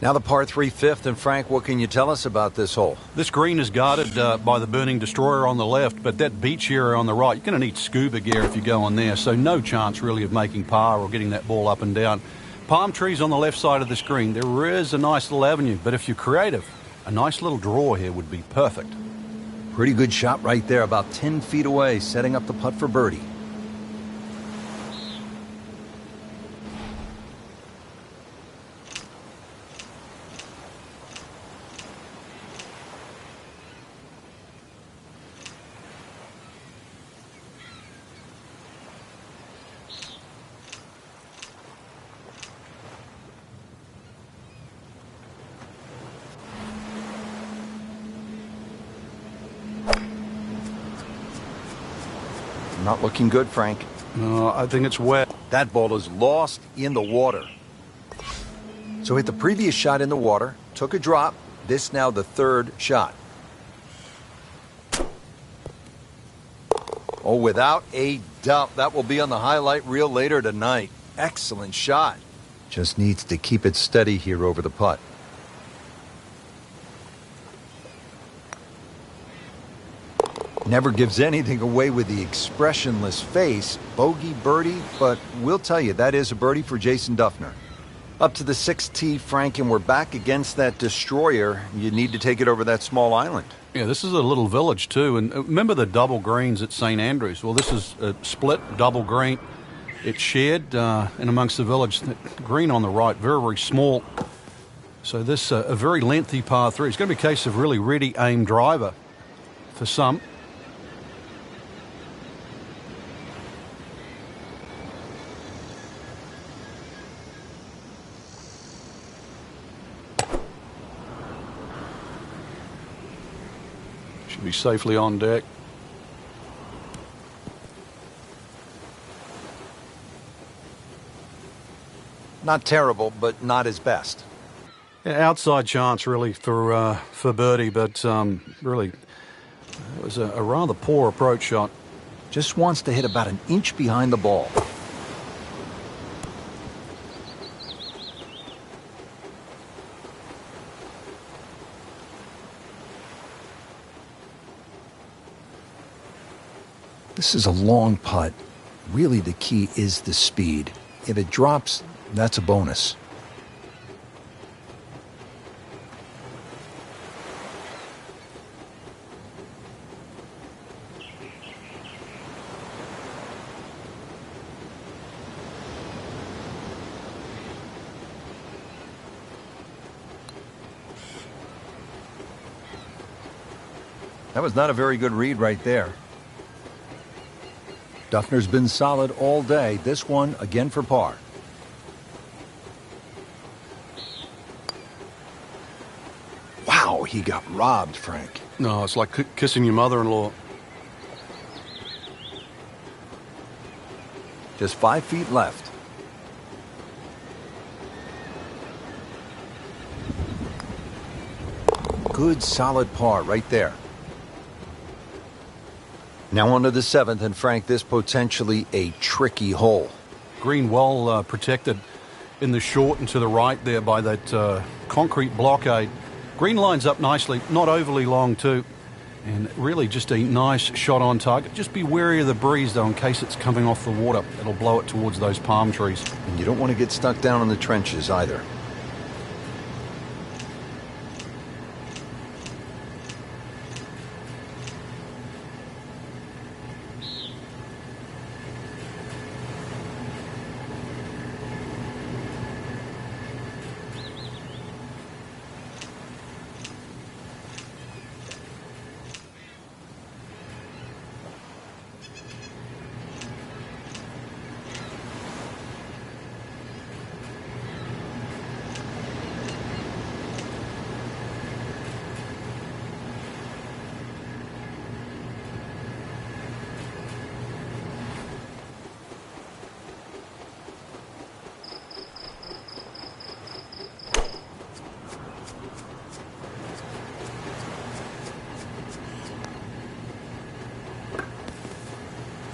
Now the par 3 fifth, and Frank, what can you tell us about this hole? This green is guarded by the Burning Destroyer on the left, but that beach area on the right, you're going to need scuba gear if you go on there, so no chance really of making par or getting that ball up and down. Palm trees on the left side of this green. There is a nice little avenue, but if you're creative, a nice little draw here would be perfect. Pretty good shot right there, about 10 feet away, setting up the putt for birdie. Not looking good, Frank. No, I think it's wet. That ball is lost in the water. So hit the previous shot in the water, took a drop. This now the third shot. Oh, without a doubt, that will be on the highlight reel later tonight. Excellent shot. Just needs to keep it steady here over the putt. Never gives anything away with the expressionless face. Bogey birdie, but we'll tell you, that is a birdie for Jason Dufner. Up to the 6th tee, Frank, and we're back against that destroyer. You need to take it over that small island. Yeah, this is a little village too, and remember the double greens at St. Andrews? Well, this is a split double green. It's shared in amongst the village. The green on the right, very, very small. So this a very lengthy par 3. It's going to be a case of really ready aim driver for some. Should be safely on deck. Not terrible, but not his best. Yeah, outside chance really for birdie, but really it was a rather poor approach shot. Just wants to hit about an inch behind the ball. This is a long putt. Really, the key is the speed. If it drops, that's a bonus. That was not a very good read right there. Dufner's been solid all day. This one, again for par. Wow, he got robbed, Frank. No, it's like kissing your mother-in-law. Just 5 feet left. Good, solid par right there. Now on to the 7th, and Frank, this potentially a tricky hole. Green well protected in the short and to the right there by that concrete blockade. Green lines up nicely, not overly long too, and really just a nice shot on target. Just be wary of the breeze though in case it's coming off the water. It'll blow it towards those palm trees. And you don't want to get stuck down in the trenches either.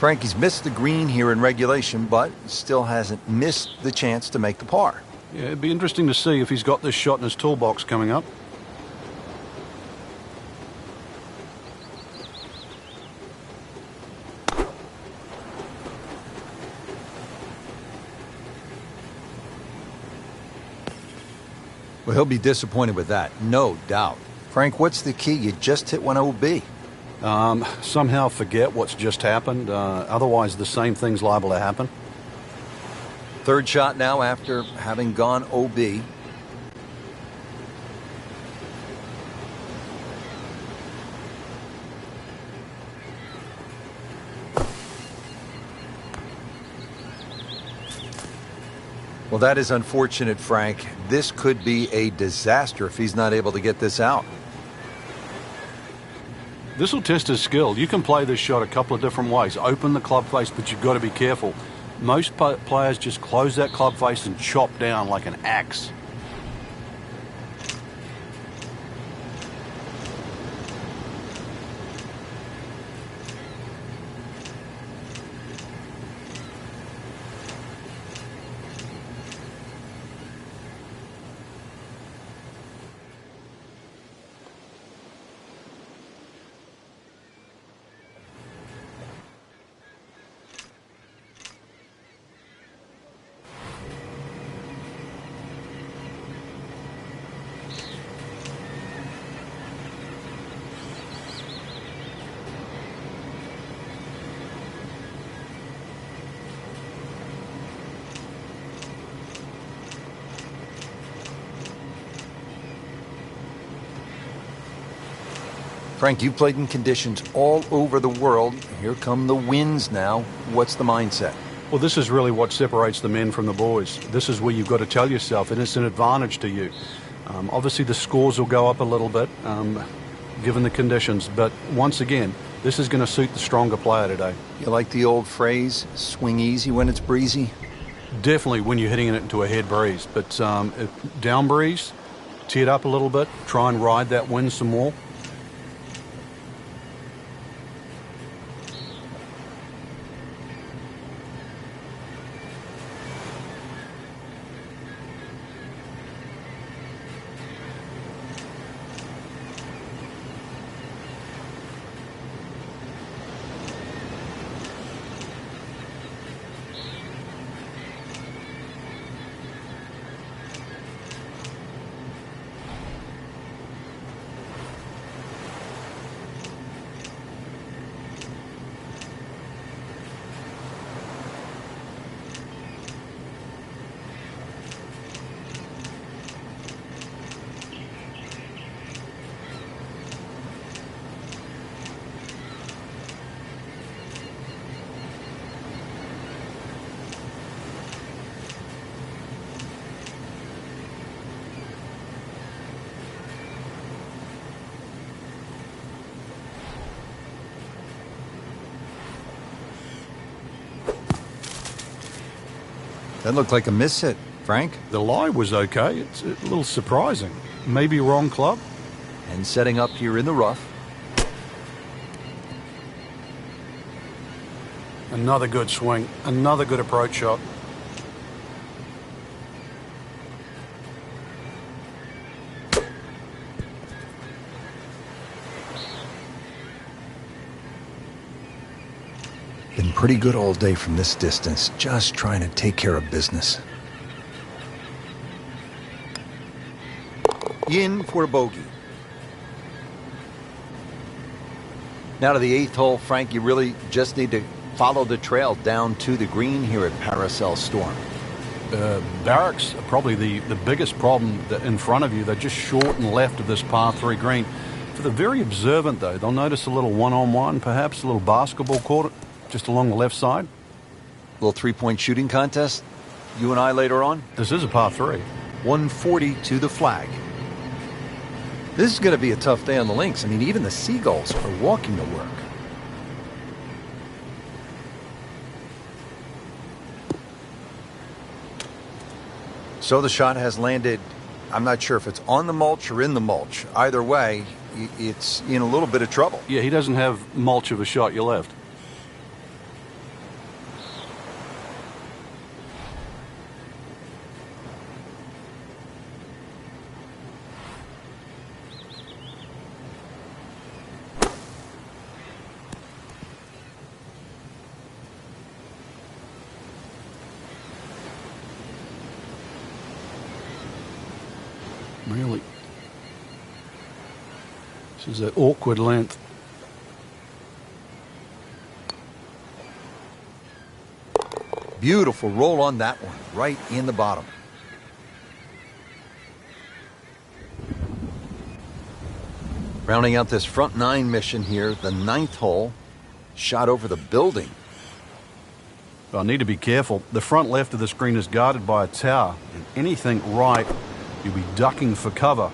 Frankie's missed the green here in regulation, but still hasn't missed the chance to make the par. Yeah, it'd be interesting to see if he's got this shot in his toolbox coming up. Well, he'll be disappointed with that, no doubt. Frank, what's the key? You just hit one OB. Somehow forget what's just happened. Otherwise, the same thing's liable to happen. Third shot now after having gone OB. Well, that is unfortunate, Frank. This could be a disaster if he's not able to get this out. This will test his skill. You can play this shot a couple of different ways. Open the club face, but you've got to be careful. Most players just close that club face and chop down like an axe. Frank, you've played in conditions all over the world. Here come the winds now. What's the mindset? Well, this is really what separates the men from the boys. This is where you've got to tell yourself, and it's an advantage to you. Obviously, the scores will go up a little bit, given the conditions. But once again, this is going to suit the stronger player today. You like the old phrase, swing easy when it's breezy? Definitely when you're hitting it into a head breeze. But if down breeze, tee it up a little bit, try and ride that wind some more. That looked like a miss hit, Frank. The lie was okay. It's a little surprising. Maybe wrong club. And setting up here in the rough. Another good swing. Another good approach shot. Been pretty good all day from this distance, just trying to take care of business. In for a bogey. Now to the 8th hole, Frank, you really just need to follow the trail down to the green here at Paracel Storm. Barracks are probably the biggest problem in front of you. They're just short and left of this par 3 green. For the very observant, though, they'll notice a little one-on-one, perhaps a little basketball court just along the left side. Little three-point shooting contest. You and I later on. This is a par 3. 140 to the flag. This is going to be a tough day on the links. I mean, even the seagulls are walking to work. So the shot has landed. I'm not sure if it's on the mulch or in the mulch. Either way, it's in a little bit of trouble. Yeah, he doesn't have much of a shot you left. Really. This is an awkward length. Beautiful roll on that one, right in the bottom. Rounding out this front nine mission here, the 9th hole, shot over the building. I need to be careful. The front left of the screen is guarded by a tower, and anything right, you'll be ducking for cover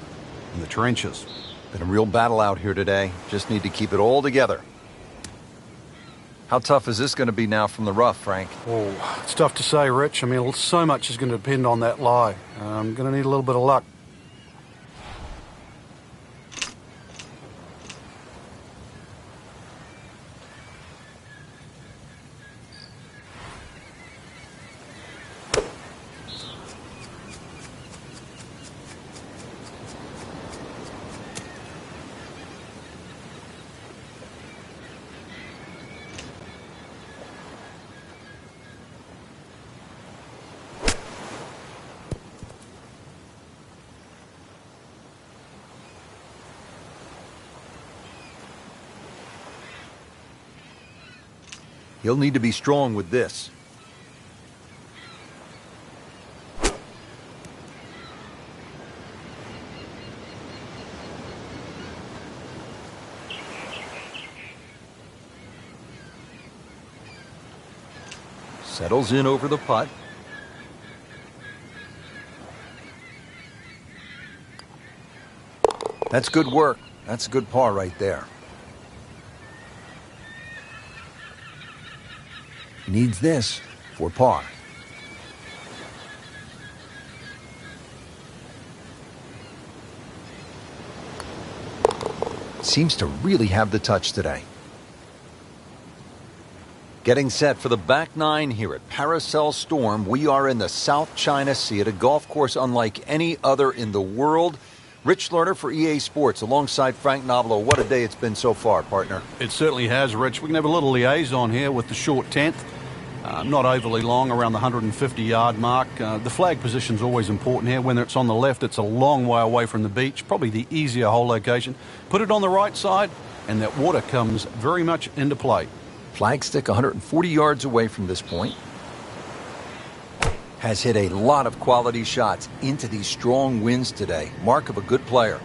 in the trenches. Been a real battle out here today. Just need to keep it all together. How tough is this going to be now from the rough, Frank? Oh, it's tough to say, Rich. I mean, so much is going to depend on that lie. I'm going to need a little bit of luck. He'll need to be strong with this. Settles in over the putt. That's good work. That's a good par right there. Needs this for par. Seems to really have the touch today. Getting set for the back nine here at Paracel Storm. We are in the South China Sea at a golf course unlike any other in the world. Rich Lerner for EA Sports alongside Frank Nobilo. What a day it's been so far, partner. It certainly has, Rich. We can have a little liaison here with the short 10th. Not overly long, around the 150-yard mark. The flag position's always important here. When it's on the left, it's a long way away from the beach, probably the easier hole location. Put it on the right side, and that water comes very much into play. Flagstick 140 yards away from this point. Has hit a lot of quality shots into these strong winds today. Mark of a good player.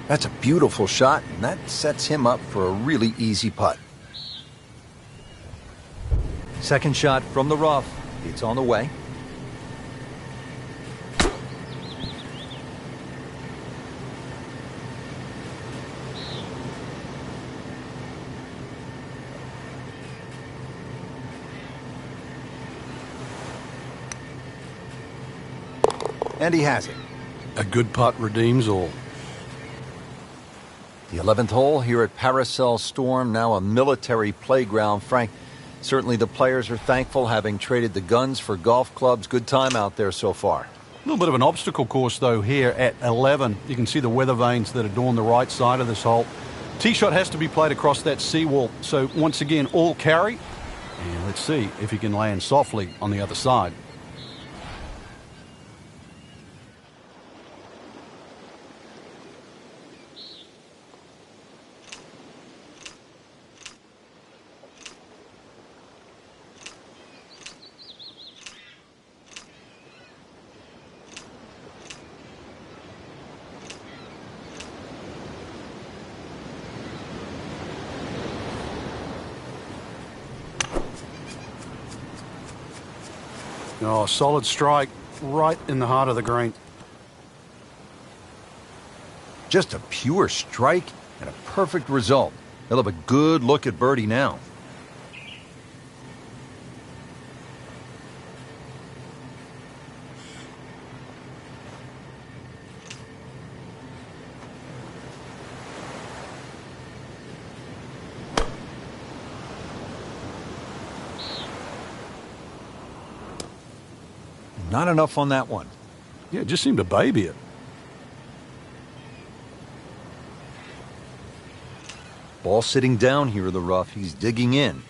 That's a beautiful shot, and that sets him up for a really easy putt. Second shot from the rough. It's on the way. And he has it. A good putt redeems all. The 11th hole here at Paracel Storm, now a military playground. Frank, certainly the players are thankful, having traded the guns for golf clubs. Good time out there so far. A little bit of an obstacle course, though, here at 11. You can see the weather vanes that adorn the right side of this hole. Tee shot has to be played across that seawall. So, once again, all carry. And let's see if he can land softly on the other side. Oh, solid strike right in the heart of the green. Just a pure strike and a perfect result. He'll have a good look at birdie now. Not enough on that one. Yeah, it just seemed to baby it. Ball sitting down here in the rough. He's digging in.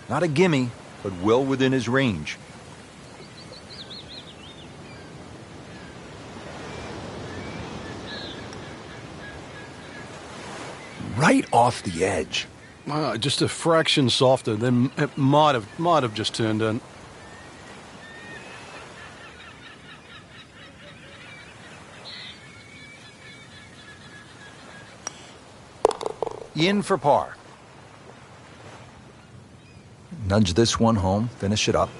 Not a gimme, but well within his range. Right off the edge. Just a fraction softer, then it might have just turned in. In for par. Nudge this one home, finish it up.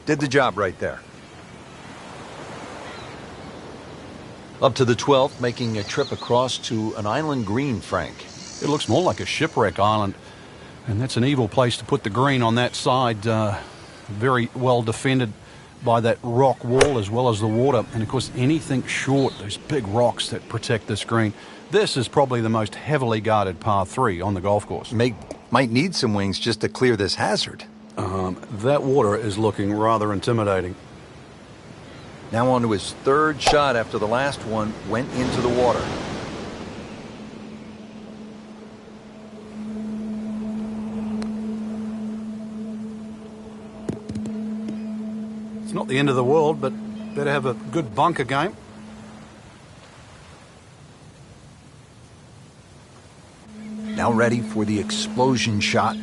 Did the job right there. Up to the 12th, making a trip across to an island green, Frank. It looks more like a shipwreck island, and that's an evil place to put the green on that side. Very well defended by that rock wall as well as the water, and of course anything short, those big rocks that protect this green. This is probably the most heavily guarded par 3 on the golf course. Might need some wings just to clear this hazard. That water is looking rather intimidating. Now on to his third shot after the last one went into the water. It's not the end of the world, but better have a good bunker game. Now ready for the explosion shot.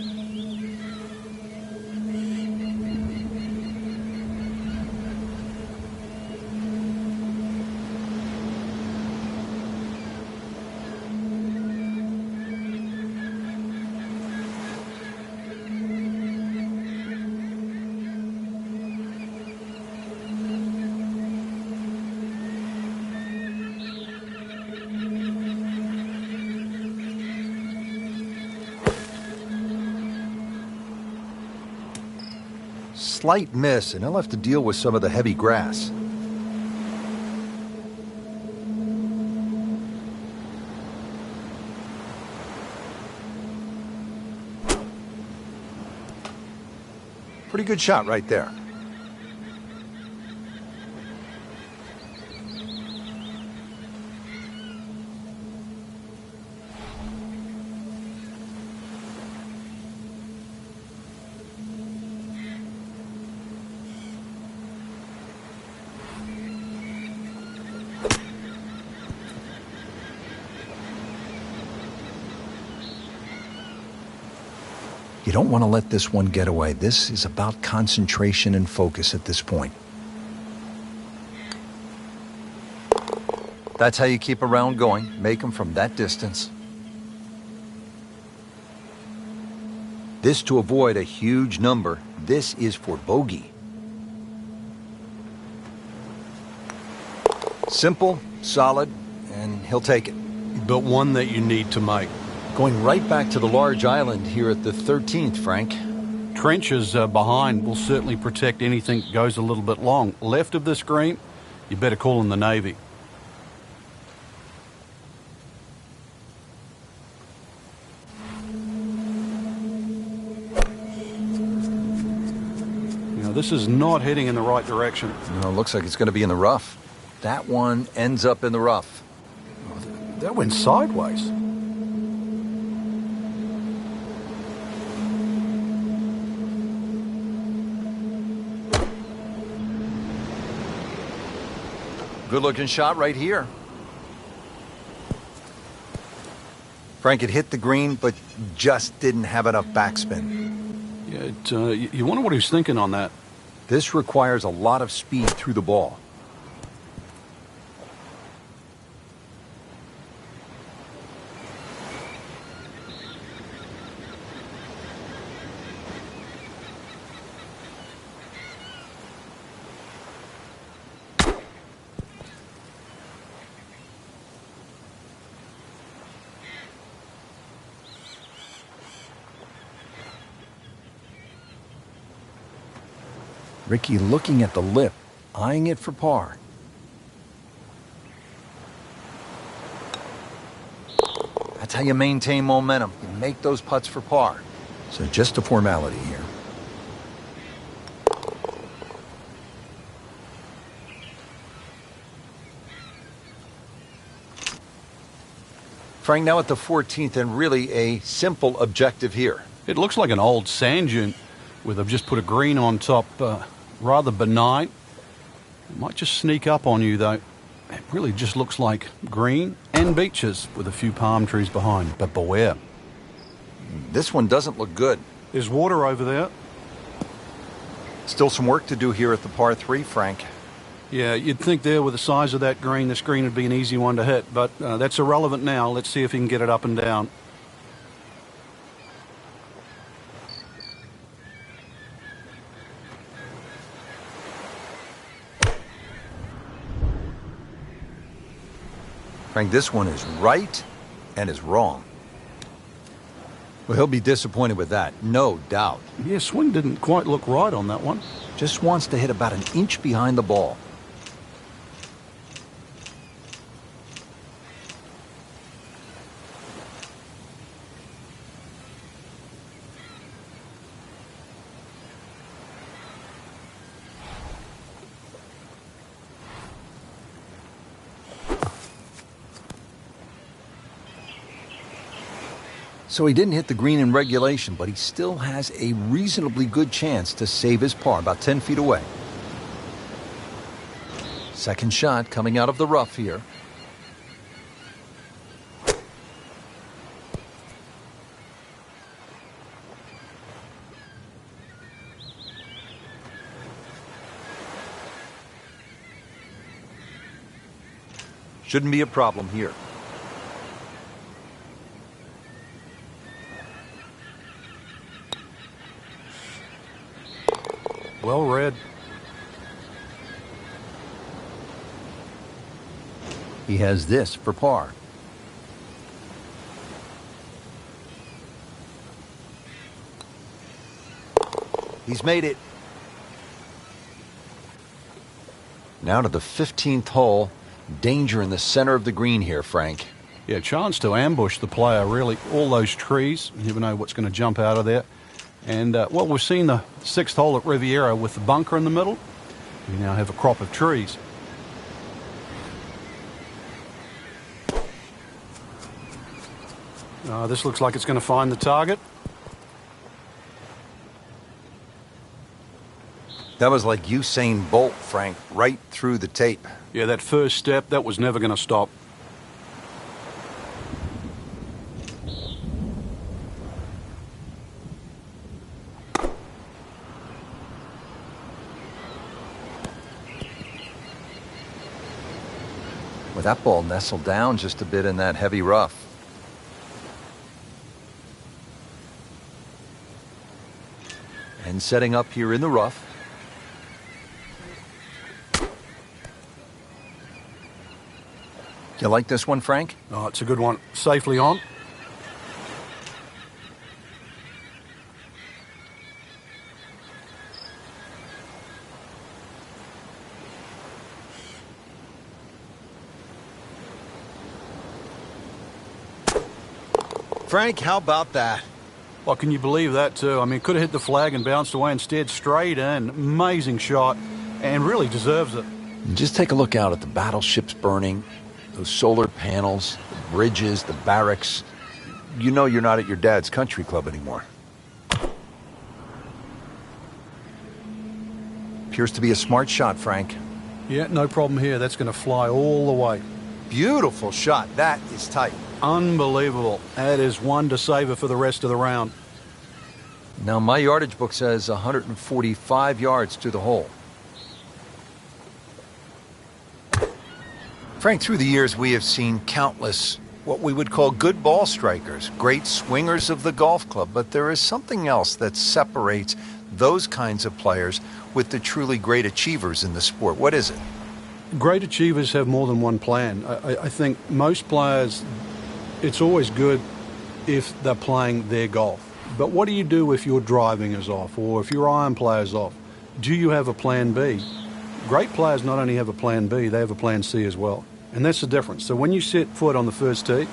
Slight miss, and he'll have to deal with some of the heavy grass. Pretty good shot right there. You don't want to let this one get away. This is about concentration and focus at this point. That's how you keep a round going. Make them from that distance. This to avoid a huge number. This is for bogey. Simple, solid, and he'll take it. But one that you need to make. Going right back to the large island here at the 13th, Frank. Trenches behind will certainly protect anything that goes a little bit long. Left of this green, you better call in the Navy. This is not heading in the right direction. No, it looks like it's going to be in the rough. That one ends up in the rough. That went sideways. Good-looking shot right here. Frank had hit the green, but just didn't have enough backspin. Yeah, you wonder what he's thinking on that. This requires a lot of speed through the ball. Ricky looking at the lip, eyeing it for par. That's how you maintain momentum. You make those putts for par. So just a formality here. Frank, now at the 14th, and really a simple objective here. It looks like an old sand dune where they've just put a green on top. Rather benign. It might just sneak up on you, though. It really just looks like green and beaches with a few palm trees behind. But beware. This one doesn't look good. There's water over there. Still some work to do here at the par 3, Frank. Yeah, you'd think there with the size of that green, this green would be an easy one to hit. But that's irrelevant now. Let's see if he can get it up and down. Frank, this one is right and is wrong. Well, he'll be disappointed with that, no doubt. Yeah, swing didn't quite look right on that one. Just wants to hit about an inch behind the ball. So he didn't hit the green in regulation, but he still has a reasonably good chance to save his par, about 10 feet away. Second shot coming out of the rough here. Shouldn't be a problem here. Well read. He has this for par. He's made it. Now to the 15th hole. Danger in the center of the green here, Frank. Yeah, chance to ambush the player, really. All those trees, you never know what's going to jump out of there. And, well, we've seen the 6th hole at Riviera with the bunker in the middle. We now have a crop of trees. This looks like it's going to find the target. That was like Usain Bolt, Frank, right through the tape. Yeah, that first step, that was never going to stop. With that ball nestled down just a bit in that heavy rough. And setting up here in the rough. You like this one, Frank? Oh, it's a good one. Safely on. Frank, how about that? Well, can you believe that, too? I mean, could have hit the flag and bounced away instead. Straight in. Amazing shot. And really deserves it. Just take a look out at the battleships burning, those solar panels, the bridges, the barracks. You know you're not at your dad's country club anymore. Appears to be a smart shot, Frank. Yeah, no problem here. That's going to fly all the way. Beautiful shot. That is tight. Unbelievable. That is one to savor for the rest of the round. Now, my yardage book says 145 yards to the hole. Frank, through the years, we have seen countless what we would call good ball strikers, great swingers of the golf club, but there is something else that separates those kinds of players with the truly great achievers in the sport. What is it? Great achievers have more than one plan. I think most players, it's always good if they're playing their golf. But what do you do if your driving is off or if your iron play is off? Do you have a plan B? Great players not only have a plan B, they have a plan C as well. And that's the difference. So when you set foot on the first tee,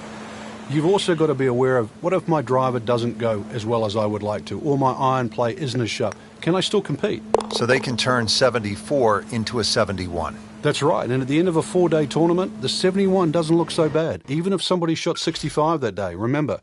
you've also got to be aware of, what if my driver doesn't go as well as I would like to, or my iron play isn't as sharp? Can I still compete? So they can turn 74 into a 71. That's right, and at the end of a 4-day tournament, the 71 doesn't look so bad, even if somebody shot 65 that day. Remember,